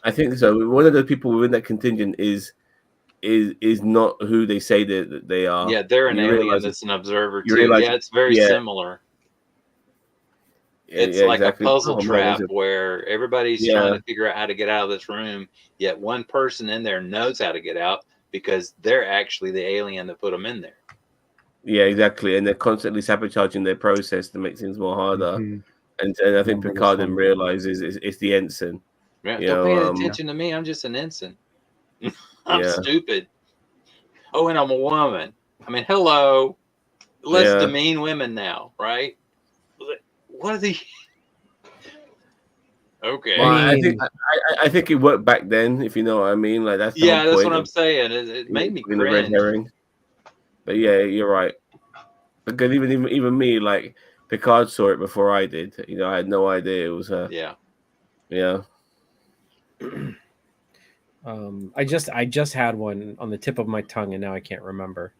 I think so. One of the people within that contingent is not who they say that they are. Yeah, they're an alien that's an observer too. It's very similar. It's like a puzzle trap where everybody's trying to figure out how to get out of this room, yet one person in there knows how to get out because they're actually the alien that put them in there. Yeah, exactly. And they're constantly sabotaging their process to make things more harder. And I think Picard then realizes it's the ensign. Yeah, don't pay attention to me. I'm just an ensign. I'm stupid. Oh, and I'm a woman. I mean, hello. Let's demean women now, right? What are the? Okay. Well, I think it worked back then, if you know what I mean. Like that's that's what I'm saying. It made me cringe. Red herring. But yeah, you're right. Because even me, like Picard saw it before I did. I had no idea it was her. Yeah. I just had one on the tip of my tongue, and now I can't remember.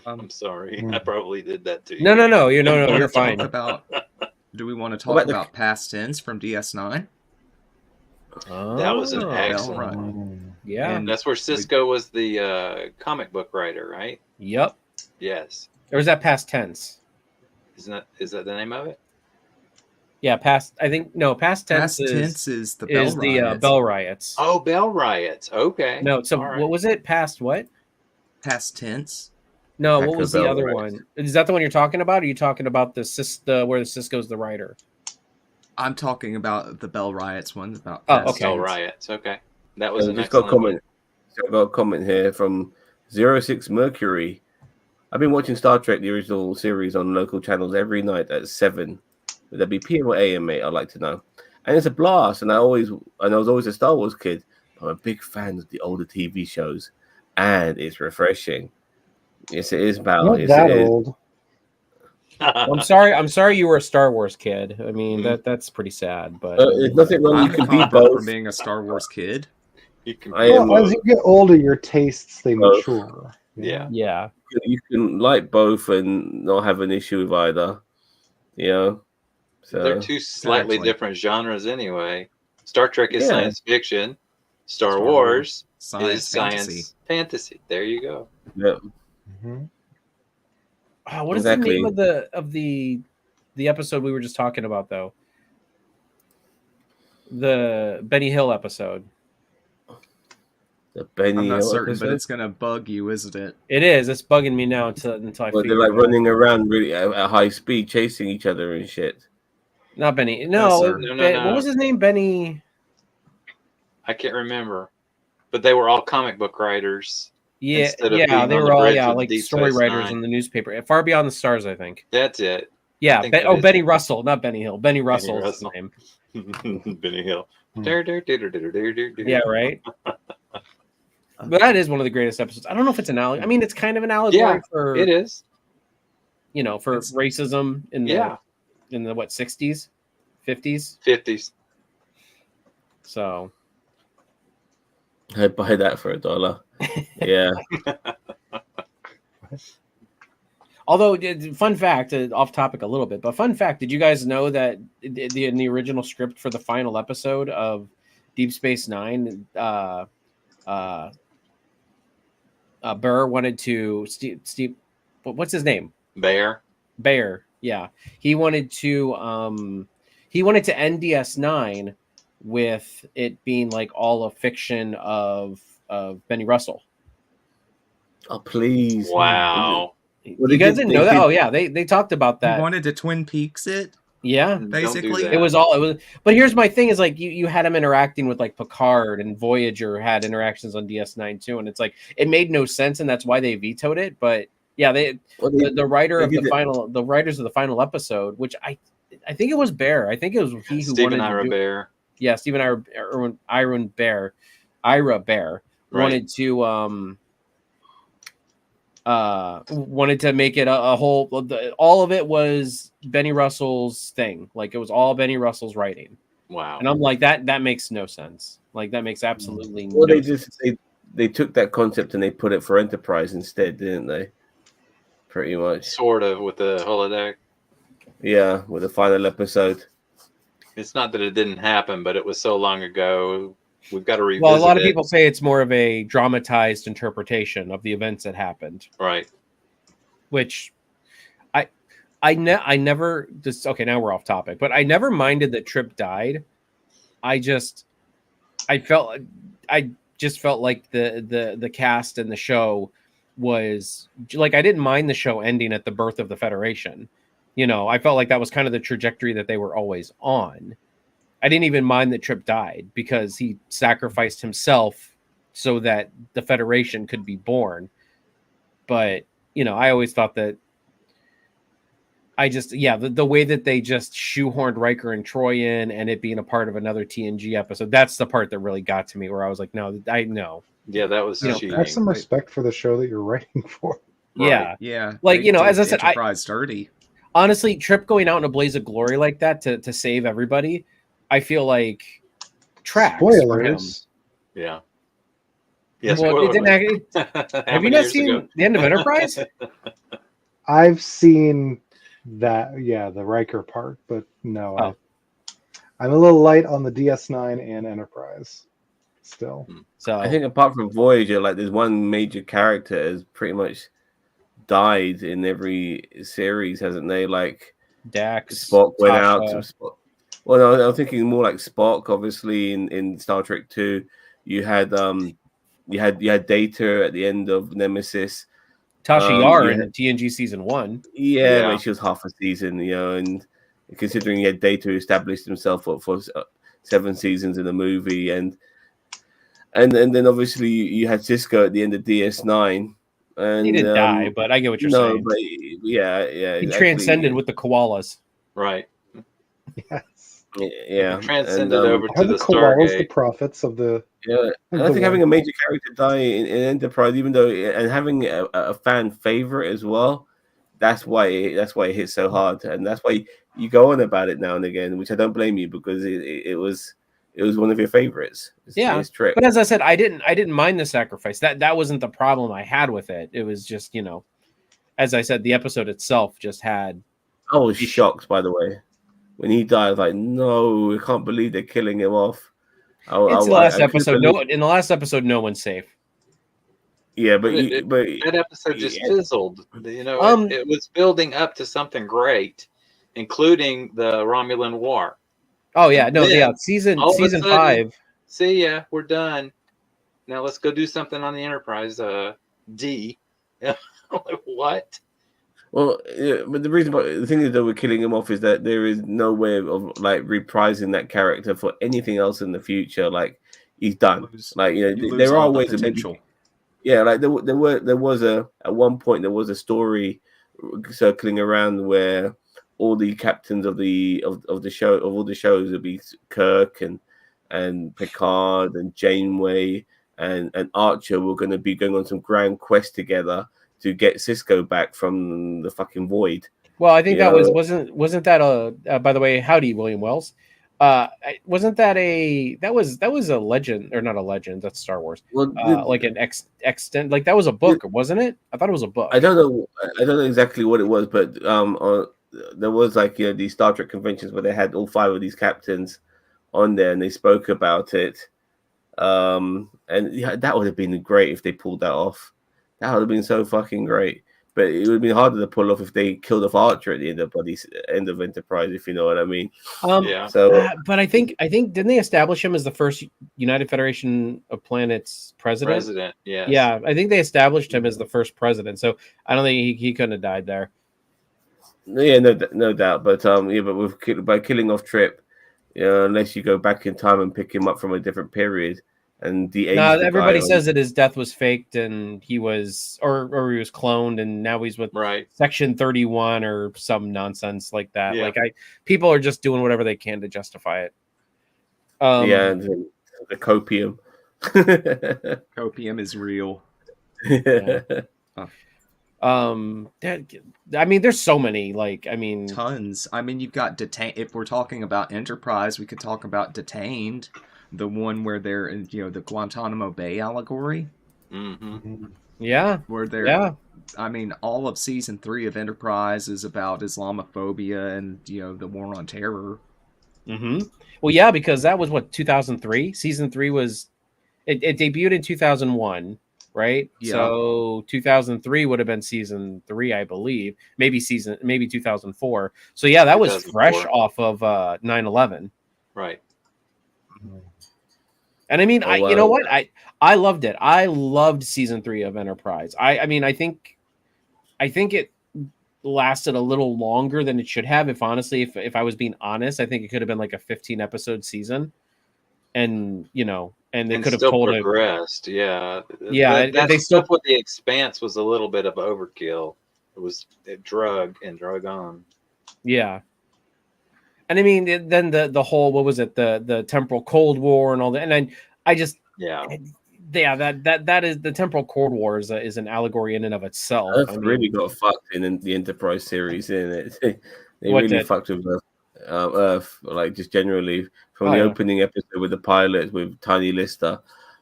I'm sorry. I probably did that to you. No. You're fine. Do we want to talk about Past Tense from DS9? That was an excellent one. Yeah. And that's where Sisko was the comic book writer, right? Yep. Yes. Or is that Past Tense? Is that the name of it? Yeah, Past Tense. Past Tense is the Bell Riots. Oh, Bell Riots. Okay. No, so what was it? Past what? Past Tense. No, what was the other one? Is that the one you're talking about? Or are you talking about where the Sisko's the writer? I'm talking about the Bell Riots one. About Bell Riots. Okay, that was an excellent comment. So I've got a comment here from 06 Mercury. I've been watching Star Trek, the original series, on local channels every night at 7. Would that be PM or AM, mate? I'd like to know. And it's a blast. And I was always a Star Wars kid. I'm a big fan of the older TV shows, and it's refreshing. Yes, it is, Val. Not that old. I'm sorry you were a Star Wars kid. I mean, that's pretty sad. But there's nothing wrong. You can be both. For being a Star Wars kid. As you get older, your tastes they mature. Yeah. You can like both and not have an issue with either. So they're two slightly different genres anyway. Star Trek is science fiction. Star Wars is science fantasy. There you go. Yep. Mhm. What is the name of the episode we were just talking about though? The Benny Hill episode. The Benny I'm not Hill certain, but episode? it's gonna bug you, isn't it? It is. It's bugging me now until I Well, figure they're like it out. running around really at high speed, chasing each other and shit. Not Benny. No, No, sir. No. What was his name? Benny. I can't remember, but they were all comic book writers. Yeah, Instead of yeah, being they on were the all bridge with like Deep story Space writers Nine. in the newspaper. Far Beyond the Stars, I think. That's it. Yeah. think that is Benny it. Russell, not Benny Hill. Benny Russell is his Russell. name. Benny Hill. Hmm. Yeah, right. But that is one of the greatest episodes. I don't know if it's an allegory. I mean, it's kind of an allegory Yeah, for It is. for It's- racism in the Yeah. in the what 60s, 50s. 50s. So I'd buy that for $1. Yeah. although fun fact, off topic a little bit, but fun fact, did you guys know that in the original script for the final episode of Deep Space Nine, Burr wanted to Steve what's his name? Bear. Bayer, yeah. He wanted to end DS9 with it being like all a fiction of Benny Russell. Oh, please. Wow. Well, You they guys did- didn't they know that? did- Oh yeah, they talked about You that. wanted to Twin Peaks it, Yeah. Don't do basically. that. It was but here's my thing is like you had him interacting with like Picard, and Voyager had interactions on DS9 too, and it's like it made no sense, and that's why they vetoed it. But yeah, Well, the writer they of the did it. the writers of the final episode, which I think it was Bear. I think it was he who Stephen wanted Ira to do, Bear. yeah, Stephen Ira Bear Right. wanted to make it a whole. All of it was Benny Russell's thing. Like it was all Benny Russell's writing, Wow. and I'm like that makes no sense. Like that makes absolutely Well, no they sense. just they took that concept and they put it for Enterprise instead, didn't they? Pretty much. Sort of with the holodeck. Yeah, with the final episode. It's not that it didn't happen, but it was so long ago. We've got to revisit Well, a lot of it. people say it's more of a dramatized interpretation of the events that happened, Right. which I never just okay. Now we're off topic, but I never minded that Trip died. I just felt like the cast and the show was like I didn't mind the show ending at the birth of the Federation. I felt like that was kind of the trajectory that they were always on. I didn't even mind that Trip died because he sacrificed himself so that the Federation could be born. But, I always thought that the way that they just shoehorned Riker and Troy in and it being a part of another TNG episode, that's the part that really got to me where I was like, no, I know. Yeah, that was cheating. Have some respect for the show that you're writing for. Yeah. Yeah. Like, they did as I said, Enterprise dirty. Honestly, Trip going out in a blaze of glory like that to save everybody, I feel like tracks for him. Spoilers. Yeah. Yeah. Well, it didn't have you not seen the end of Enterprise? I've seen that, yeah, the Riker part, but no, Oh. I'm a little light on the DS9 and Enterprise still. So I think apart from Voyager, like there's one major character has pretty much died in every series, hasn't they? Like Dax, Spock went out Tasha. to Spock. Well, no, I'm thinking more like Spock. Obviously, in Star Trek 2, you had Data at the end of Nemesis. Tasha Yar yeah. in TNG season 1. Yeah, Yeah. but she was half a season, and considering he had Data who established himself for 7 seasons in the movie, and then obviously you had Cisco at the end of DS9. And He didn't die, but I get what you're no, saying. but yeah, He transcended with the koalas. Right. Yes. yeah, Transcended and, over Are to the the koalas the Stargate. prophets of the? Yeah, and I think having a major character die in Enterprise, even though and having a fan favorite as well, that's why it hits so hard, and that's why you go on about it now and again, which I don't blame you because it was one of your favorites. Yeah, it's Trek. But as I said, I didn't mind the sacrifice. That wasn't the problem I had with it. It was just as I said, the episode itself just had. I was shocked, by the way, when he died. I was like, no, I can't believe they're killing him off. It's the last episode. In the last episode, no one's safe. Yeah, But but that episode just yeah. fizzled. You know, Um, it was building up to something great, including the Romulan War. Oh yeah, And no, yeah. then Season all of a season sudden, 5. see ya, we're done. Now let's go do something on the Enterprise D. Like, what? Well, yeah, but the thing is that we're killing him off is that there is no way of like reprising that character for anything else in the future. Like he's done. Like you lose there are all the ways of maybe potential. yeah, like there was a at one point there was a story circling around where all the captains of the show of all the shows would be Kirk and Picard and Janeway and Archer were going to be going on some grand quest together to get Cisco back from the fucking void. Well, I think You that know? wasn't that by the way, howdy, William Wells. Wasn't that that was a legend, or not a legend? That's Star Wars. Well, Like an extent, like that was a book, wasn't it? I thought it was a book. I don't know exactly what it was, but there was like these Star Trek conventions where they had all 5 of these captains on there and they spoke about it. And yeah, that would have been great if they pulled that off. That would have been so fucking great. But it would have been harder to pull off if they killed off Archer at the end of Enterprise, if you know what I mean. Yeah. So, but I think didn't they establish him as the first United Federation of Planets president? President, yes. Yeah, I think they established him as the first president. So I don't think he couldn't have died there. yeah, no doubt. But yeah, but by killing off Trip, unless you go back in time and pick him up from a different period and de-age No, the everybody guy says that his death was faked and he was or he was cloned and now he's with Right. Section 31 or some nonsense like that. Yeah. Like people are just doing whatever they can to justify it. yeah, and the copium. Copium is real. Yeah. I mean, there's so many. Like, I mean, Tons. I mean, you've got Detained. If we're talking about Enterprise, we could talk about Detained, the one where they're in, the Guantanamo Bay allegory. Mm-hmm. yeah, Where they're, yeah. I mean, all of season 3 of Enterprise is about Islamophobia and the war on terror. Mm-hmm. Well, yeah, because that was what 2003. Season 3 was it debuted in 2001, right? Yeah. So 2003 would have been season 3, I believe. Maybe 2004. So yeah, that was fresh off of 9/11. Right. And I mean, Oh, wow. you know what? I loved it. I loved season 3 of Enterprise. I mean, I think it lasted a little longer than it should have. If honestly, if I was being honest, I think it could have been like a 15 episode season, and they could have told it. Progressed. Yeah. Yeah, That they stuff still. with the Expanse was a little bit of overkill. It drug on. Yeah. And I mean, then the whole, what was it, the temporal Cold War and all that, and then I just that is the temporal Cold War is an allegory in and of itself. Earth really got fucked in the Enterprise series, isn't it? They really fucked with Earth, like just generally from the opening episode with the pilot with Tiny Lister,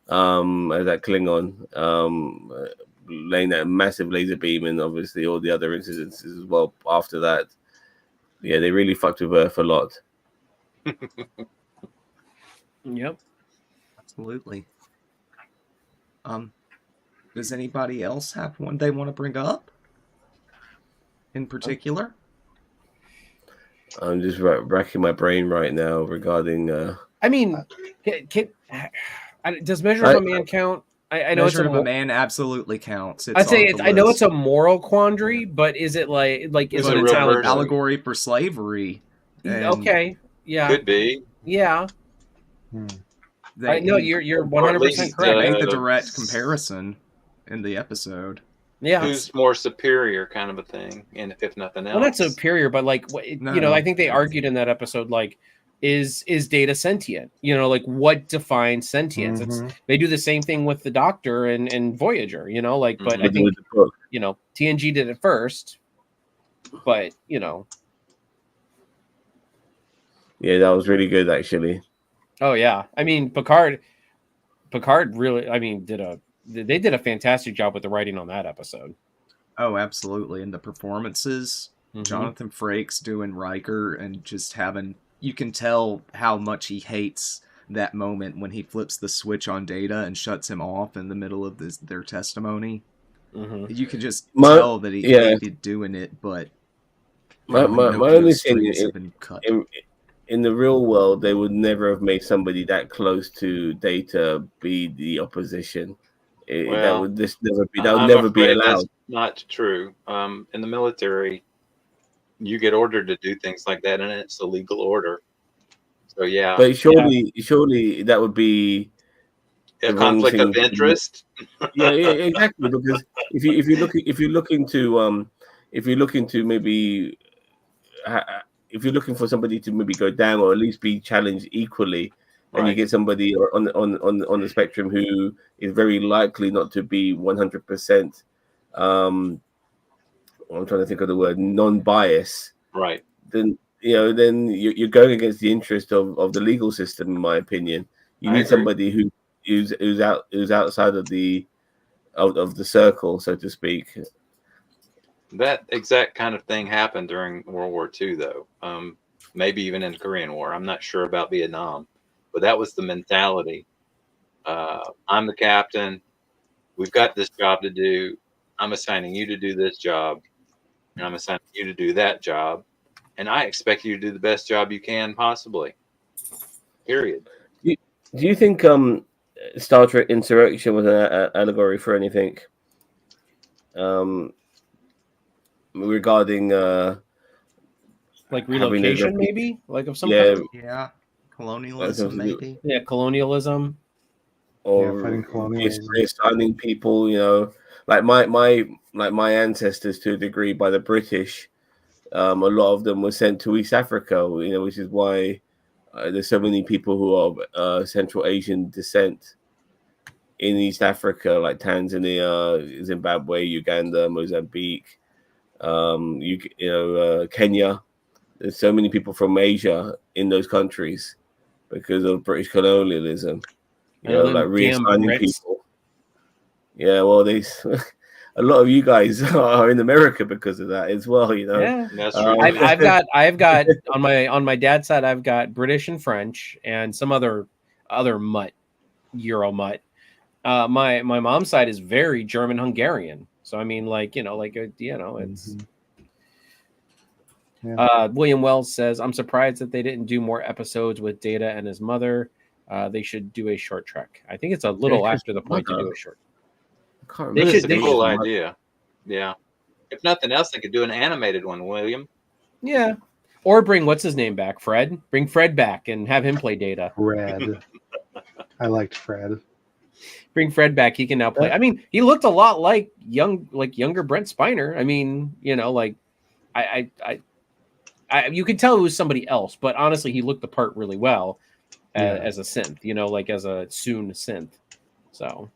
as that Klingon, laying that massive laser beam, and obviously all the other incidences as well after that. Yeah, they really fucked with Earth a lot. Yep. Absolutely. Does anybody else have one they want to bring up in particular? I'm just racking my brain right now regarding. I mean, does Measure of a Man count? I know Measure of a Man absolutely counts. I'd say I know it's a moral quandary, but is it like is it it's an allegory for slavery? Okay, yeah, could be. Yeah. No, you're 100% correct. They made the direct comparison in the episode. Yeah, who's more superior, kind of a thing, and if nothing else. Well, not superior, but like I think they argued in that episode, like, is Data sentient? Like what defines sentience? Mm-hmm. They do the same thing with the Doctor and Voyager. But I think TNG did it first, but Yeah, that was really good, actually. Oh yeah, I mean Picard really, they did a fantastic job with the writing on that episode. Oh, absolutely, and the performances, Jonathan Frakes doing Riker and just having, you can tell how much he hates that moment when he flips the switch on Data and shuts him off in the middle of their testimony. Mhm. You could just My- tell that he yeah. hated doing it, but My no only thing strings have been cut. in the real world, they would never have made somebody that close to Data be the opposition. That would I'm never be afraid allowed. that's not true. In the military, you get ordered to do things like that, and it's a legal order. So yeah, But surely that would be a the wrong conflict thing of to do. interest. Yeah, exactly. Because if you're looking to maybe if you're looking for somebody to maybe go down or at least be challenged equally, and you Right. get somebody on the spectrum who is very likely not to be 100%. I'm trying to think of the word non-bias. Right. Then you're going against the interest of the legal system, in my opinion. You I need agree. somebody who's outside of the circle, so to speak. That exact kind of thing happened during World War II, though. Maybe even in the Korean War. I'm not sure about Vietnam, but that was the mentality. I'm the captain. We've got this job to do. I'm assigning you to do this job, and I'm assigning you to do that job, and I expect you to do the best job you can possibly. Period. Do you think Star Trek Insurrection was an allegory for anything? Regarding Like having those relocation, maybe, like of some yeah, kind. Yeah, colonialism maybe. Yeah, colonialism. or fighting colonialism. reassigning people, like my ancestors to a degree by the British. A lot of them were sent to East Africa, which is why there's so many people who are Central Asian descent in East Africa, like Tanzania, Zimbabwe, Uganda, Mozambique, Kenya. There's so many people from Asia in those countries because of British colonialism. Like reassigning Brits. people. Yeah, well, a lot of you guys are in America because of that as well. Yeah, That's true. I've got on my dad's side, I've got British and French and some other mutt, Euro mutt. My mom's side is very German Hungarian. So I mean, it's. Yeah. William Wells says, "I'm surprised that they didn't do more episodes with Data and his mother. They should do a short Trek. I think it's a little after the point to do a short. I can't They remember. should- It's a cool should- idea. Yeah. If nothing else, they could do an animated one, William. Yeah, or bring what's his name back, Fred. Bring Fred back and have him play Data. Fred. I liked Fred. Bring Fred back. He can now play. I mean, he looked a lot like younger Brent Spiner. I mean, you could tell it was somebody else, but honestly, he looked the part really well as a synth. As a soon synth. So.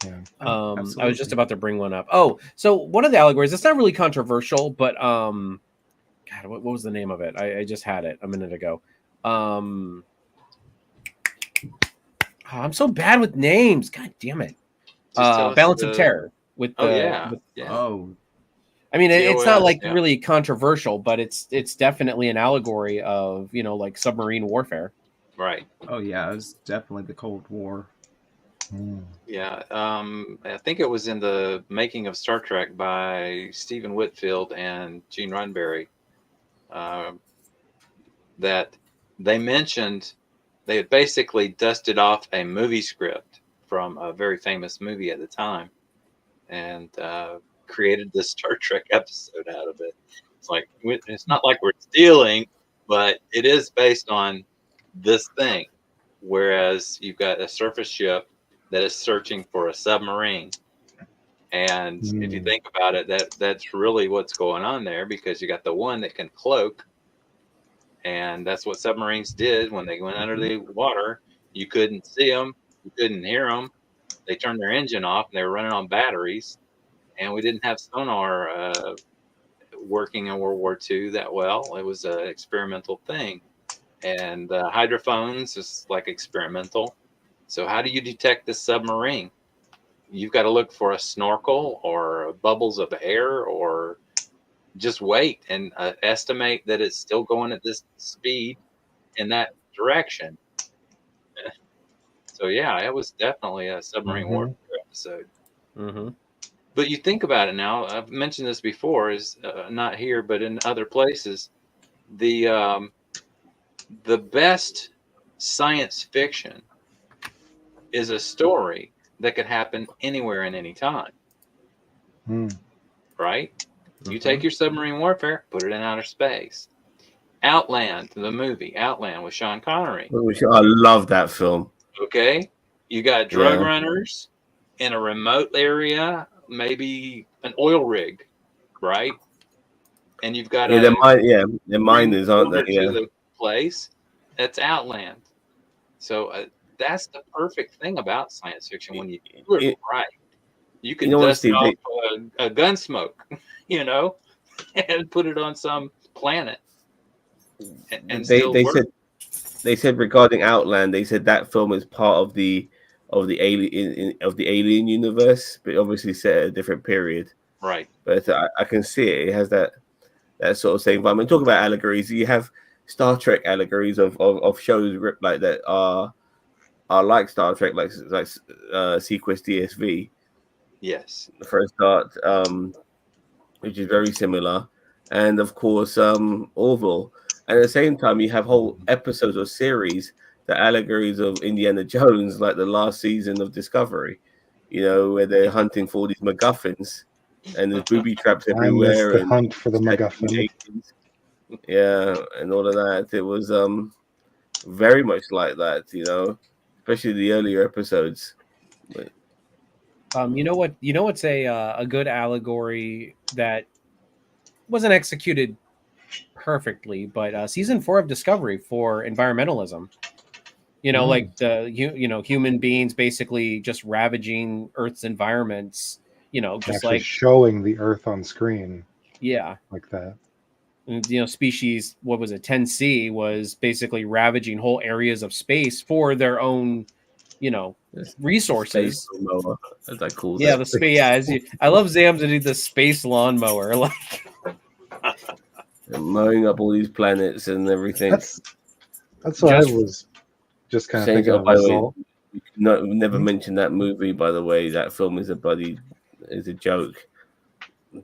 Yeah. I was just about to bring one up. Oh, so one of the allegories, it's not really controversial, but God, what was the name of it? I just had it a minute ago. I'm so bad with names. God damn it. Balance of Terror with the Oh, I mean, it's not like yeah. really controversial, but it's definitely an allegory of, like submarine warfare. Right. oh yeah, it was definitely the Cold War. Yeah. I think it was in the making of Star Trek by Stephen Whitfield and Gene Roddenberry that they mentioned they had basically dusted off a movie script from a very famous movie at the time and created this Star Trek episode out of it. It's not like we're stealing, but it is based on this thing. Whereas you've got a surface ship that is searching for a submarine. And if you think about it, that's really what's going on there, because you got the one that can cloak. And that's what submarines did when they went under the water. You couldn't see them. You couldn't hear them. They turned their engine off and they were running on batteries. And we didn't have sonar working in World War II that well. It was an experimental thing. And hydrophones is like experimental. So how do you detect this submarine? You've got to look for a snorkel or bubbles of air, or just wait and estimate that it's still going at this speed in that direction. So yeah, it was definitely a submarine Mhm. warfare episode. Mm-hmm. But you think about it now. I've mentioned this before, is not here, but in other places. The best science fiction is a story that could happen anywhere and any time, Mm. right? You take your submarine warfare, put it in outer space. Outland, the movie Outland with Sean Connery. I love that film. Okay, you got drug Yeah. runners in a remote area, maybe an oil rig, right? And you've got Yeah, they're bring miners, aren't over they? to Yeah. the place. That's Outland. So that's the perfect thing about science fiction when you do it You right. You you can know what, dust Steve? off a gun smoke, you know, and put it on some planet and still They work. said regarding Outland, they said that film is part of the alien universe, but obviously set at a different period. Right. But I can see it. It has that sort of same environment. Talk about allegories. You have Star Trek allegories of shows like that are like Star Trek, like Sequest DSV Yes. for a start, which is very similar, and of course Orville. And at the same time, you have whole episodes or series that allegories of Indiana Jones, like the last season of Discovery. You know, where they're hunting for all these MacGuffins, and there's booby traps I miss everywhere, the and hunt for the attacking MacGuffin. aliens. Yeah, and all of that. It was very much like that, you know, especially the earlier episodes. But, You know what? You know what's a good allegory that wasn't executed perfectly, but season 4 of Discovery for environmentalism. You know, like human beings basically just ravaging Earth's environments. You know, just Actually like showing the Earth on screen yeah, like that. and, you know, species. What was it? 10C was basically ravaging whole areas of space for their own, you know, Space resources. lawnmower, as I called Yeah, it. the space. Yeah, I love Zam to do the space lawnmower. Like, And mowing up all these planets and everything. That's what I Just- was just kind of Saying, thinking oh, of by the way, result. we never mentioned that movie, by the way. That film is a joke.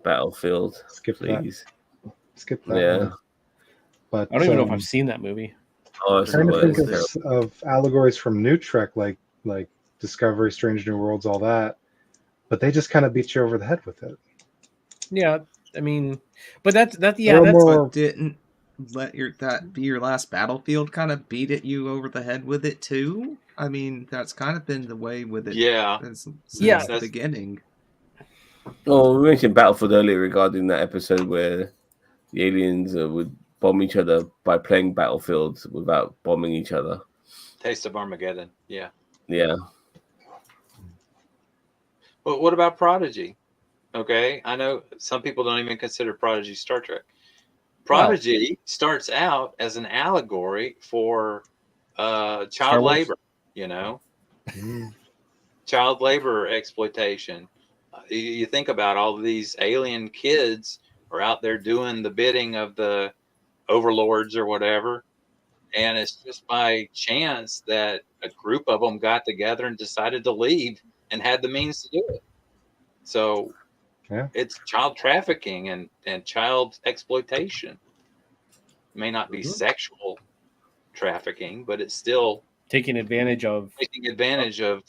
Battlefield, Skip please. Skip that Yeah. one. But I don't even know if I've seen that movie. Oh, it's, trying to well, think it's of, terrible. of allegories from New Trek, like Discovery, Strange New Worlds, all that. But they just kind of beat you over the head with it. Yeah, I mean, but that's They're that's more- But didn't let that be your last Battlefield kind of beat it you over the head with it too? I mean, that's kind of been the way with it Yeah. since Yeah. the beginning. Oh, we mentioned Battlefield earlier regarding that episode where the aliens would bomb each other by playing Battlefield without bombing each other. Taste of Armageddon. Yeah. Yeah. But what about Prodigy? Okay, I know some people don't even consider Prodigy Star Trek. Prodigy starts out as an allegory for Star child Wars? labor, you know, Mm. child labor exploitation. You think about all of these alien kids are out there doing the bidding of the overlords or whatever. And it's just by chance that a group of them got together and decided to leave and had the means to do it. So Yeah. it's child trafficking and child exploitation. It may not be sexual trafficking, but it's still taking advantage of. taking advantage of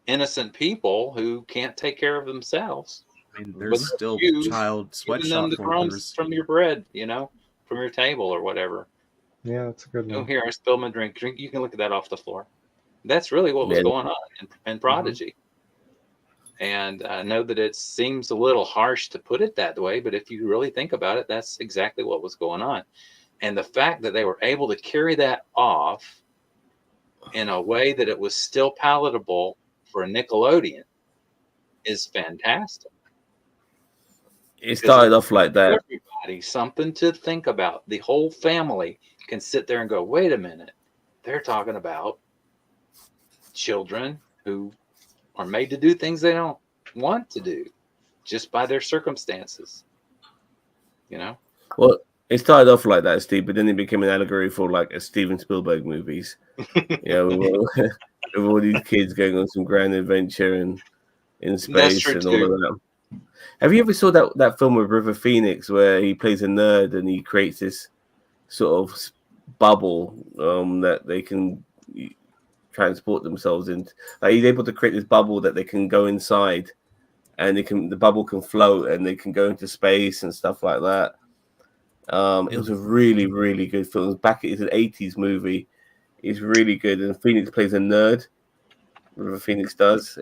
innocent people who can't take care of themselves. I mean, there's But still you child Giving them sweatshop the crumbs workers. from your bread, you know, from your table or whatever. Yeah, that's a good Oh, one. here, I spilled my drink. You can look at that off the floor. That's really what was Yeah. going on in Prodigy. And I know that it seems a little harsh to put it that way, but if you really think about it, that's exactly what was going on. And the fact that they were able to carry that off in a way that it was still palatable for a Nickelodeon is fantastic. It started off like that. Everybody, something to think about. The whole family can sit there and go, wait a minute. They're talking about children who are made to do things they don't want to do just by their circumstances. You know? Well, it started off like that, Steve, but then it became an allegory for like a Steven Spielberg movies. You know, With all these kids going on some grand adventure and in That's space true and all of too. that. Have you ever saw that film with River Phoenix where he plays a nerd and he creates this sort of bubble that they can transport themselves into? Like he's able to create this bubble that they can go inside, and the bubble can float and they can go into space and stuff like that. It was a really, really good film. It's an 80s movie. It's really good. And Phoenix plays a nerd. River Phoenix does.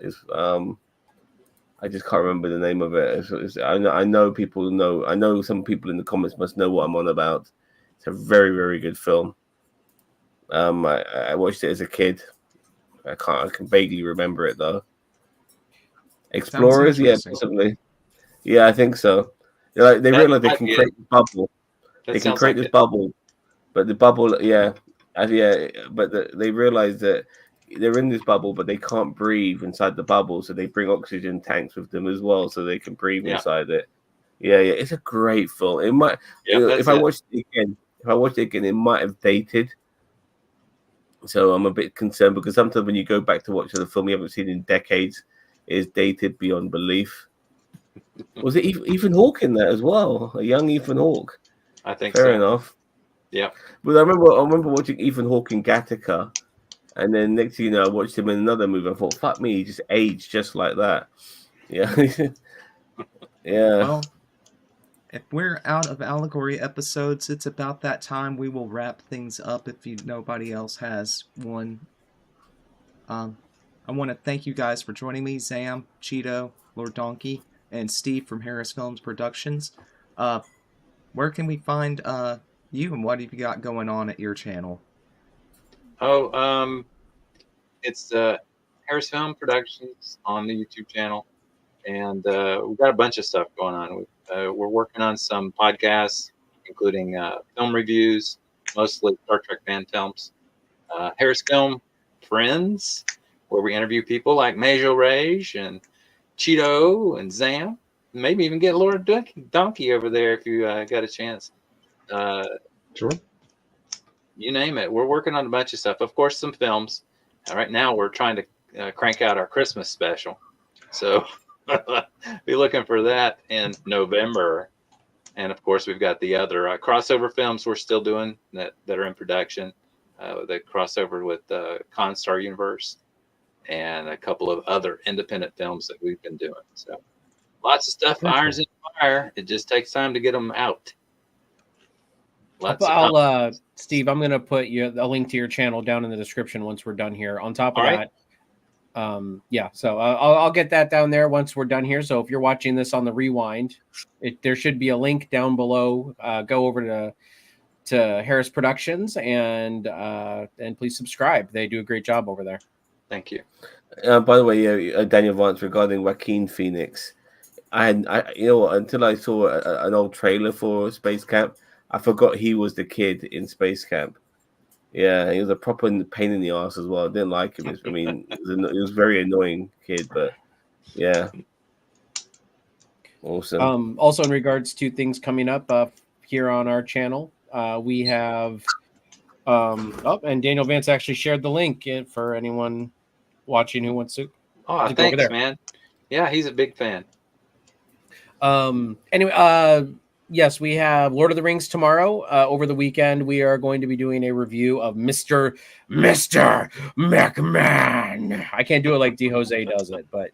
I just can't remember the name of it. I know people know. I know some people in the comments must know what I'm on about. It's a very, very good film. I watched it as a kid. I can vaguely remember it though. Explorers, yeah, interesting. possibly. Yeah, I think so. They That realize they might can be create it. a bubble. That They can sounds create like this it. bubble, but the bubble, yeah, but they realize that they're in this bubble, but they can't breathe inside the bubble, so they bring oxygen tanks with them as well, so they can breathe Yeah. inside it. Yeah, it's a great film. It might, Yeah, that's if I it. watched it again, it might have dated. So I'm a bit concerned because sometimes when you go back to watch a film you haven't seen in decades, it's dated beyond belief. Was it Ethan Hawke in that as well? A young Ethan Hawke. I think Fair so. enough. Yeah. But I remember watching Ethan Hawke in Gattaca, and then next thing you know, I watched him in another movie. I thought, fuck me, he just aged just like that. Yeah. Yeah. Well, if we're out of allegory episodes, it's about that time we will wrap things up if nobody else has one. I want to thank you guys for joining me, Zam, Cheeto, Lord Donkey, and Steve from Harris Films Productions. Where can we find you, and what have you got going on at your channel? Oh, it's Harris Film Productions on the YouTube channel, and we've got a bunch of stuff going on. We're working on some podcasts, including film reviews, mostly Star Trek fan films. Harris Film Friends, where we interview people like Major Rage and Cheeto and Zam. Maybe even get Lord Donkey over there if you got a chance. Sure. You name it. We're working on a bunch of stuff. Of course, some films. Right now, we're trying to crank out our Christmas special. So be looking for that in November. And of course, we've got the other crossover films we're still doing that are in production. The crossover with Constar Universe and a couple of other independent films that we've been doing. So lots of stuff, Very irons cool. in the fire. It just takes time to get them out. Steve, I'm going to put a link to your channel down in the description once we're done here. On top of that, so I'll get that down there once we're done here. So if you're watching this on the rewind, there should be a link down below. Go over to Harris Productions and please subscribe. They do a great job over there. Thank you. By the way, Daniel Vance, regarding Joaquin Phoenix, until I saw an old trailer for Space Camp, I forgot he was the kid in Space Camp. Yeah, he was a proper pain in the ass as well. I didn't like him. I mean, he was a very annoying kid, but yeah, awesome. Also, in regards to things coming up here on our channel, we have and Daniel Vance actually shared the link for anyone watching who wants to. Oh, to go over thanks, there. man. Yeah, he's a big fan. Anyway, yes, we have Lord of the Rings tomorrow. Over the weekend, we are going to be doing a review of Mr. McMahon. I can't do it like D. Jose does it, but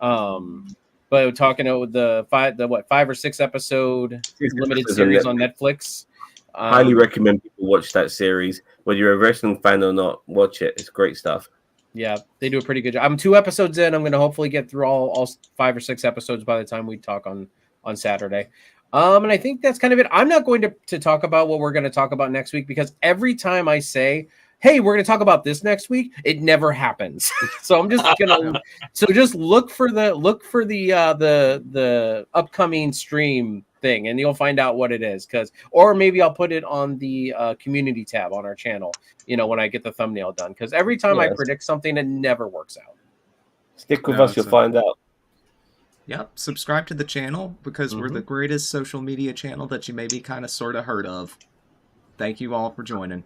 talking about the 5 or 6 episode limited series on Netflix. Highly recommend people watch that series. Whether you're a wrestling fan or not, watch it. It's great stuff. Yeah, they do a pretty good job. I'm 2 episodes in. I'm going to hopefully get through all 5 or 6 episodes by the time we talk on Saturday. And I think that's kind of it. I'm not going to talk about what we're going to talk about next week, because every time I say, hey, we're going to talk about this next week, it never happens. So I'm just going to just look for the upcoming stream thing, and you'll find out what it is. Or maybe I'll put it on the community tab on our channel, when I get the thumbnail done, because every time I predict something, it never works out. Stick with us, you'll find out. Yep, subscribe to the channel, because we're the greatest social media channel that you maybe kind of sort of heard of. Thank you all for joining.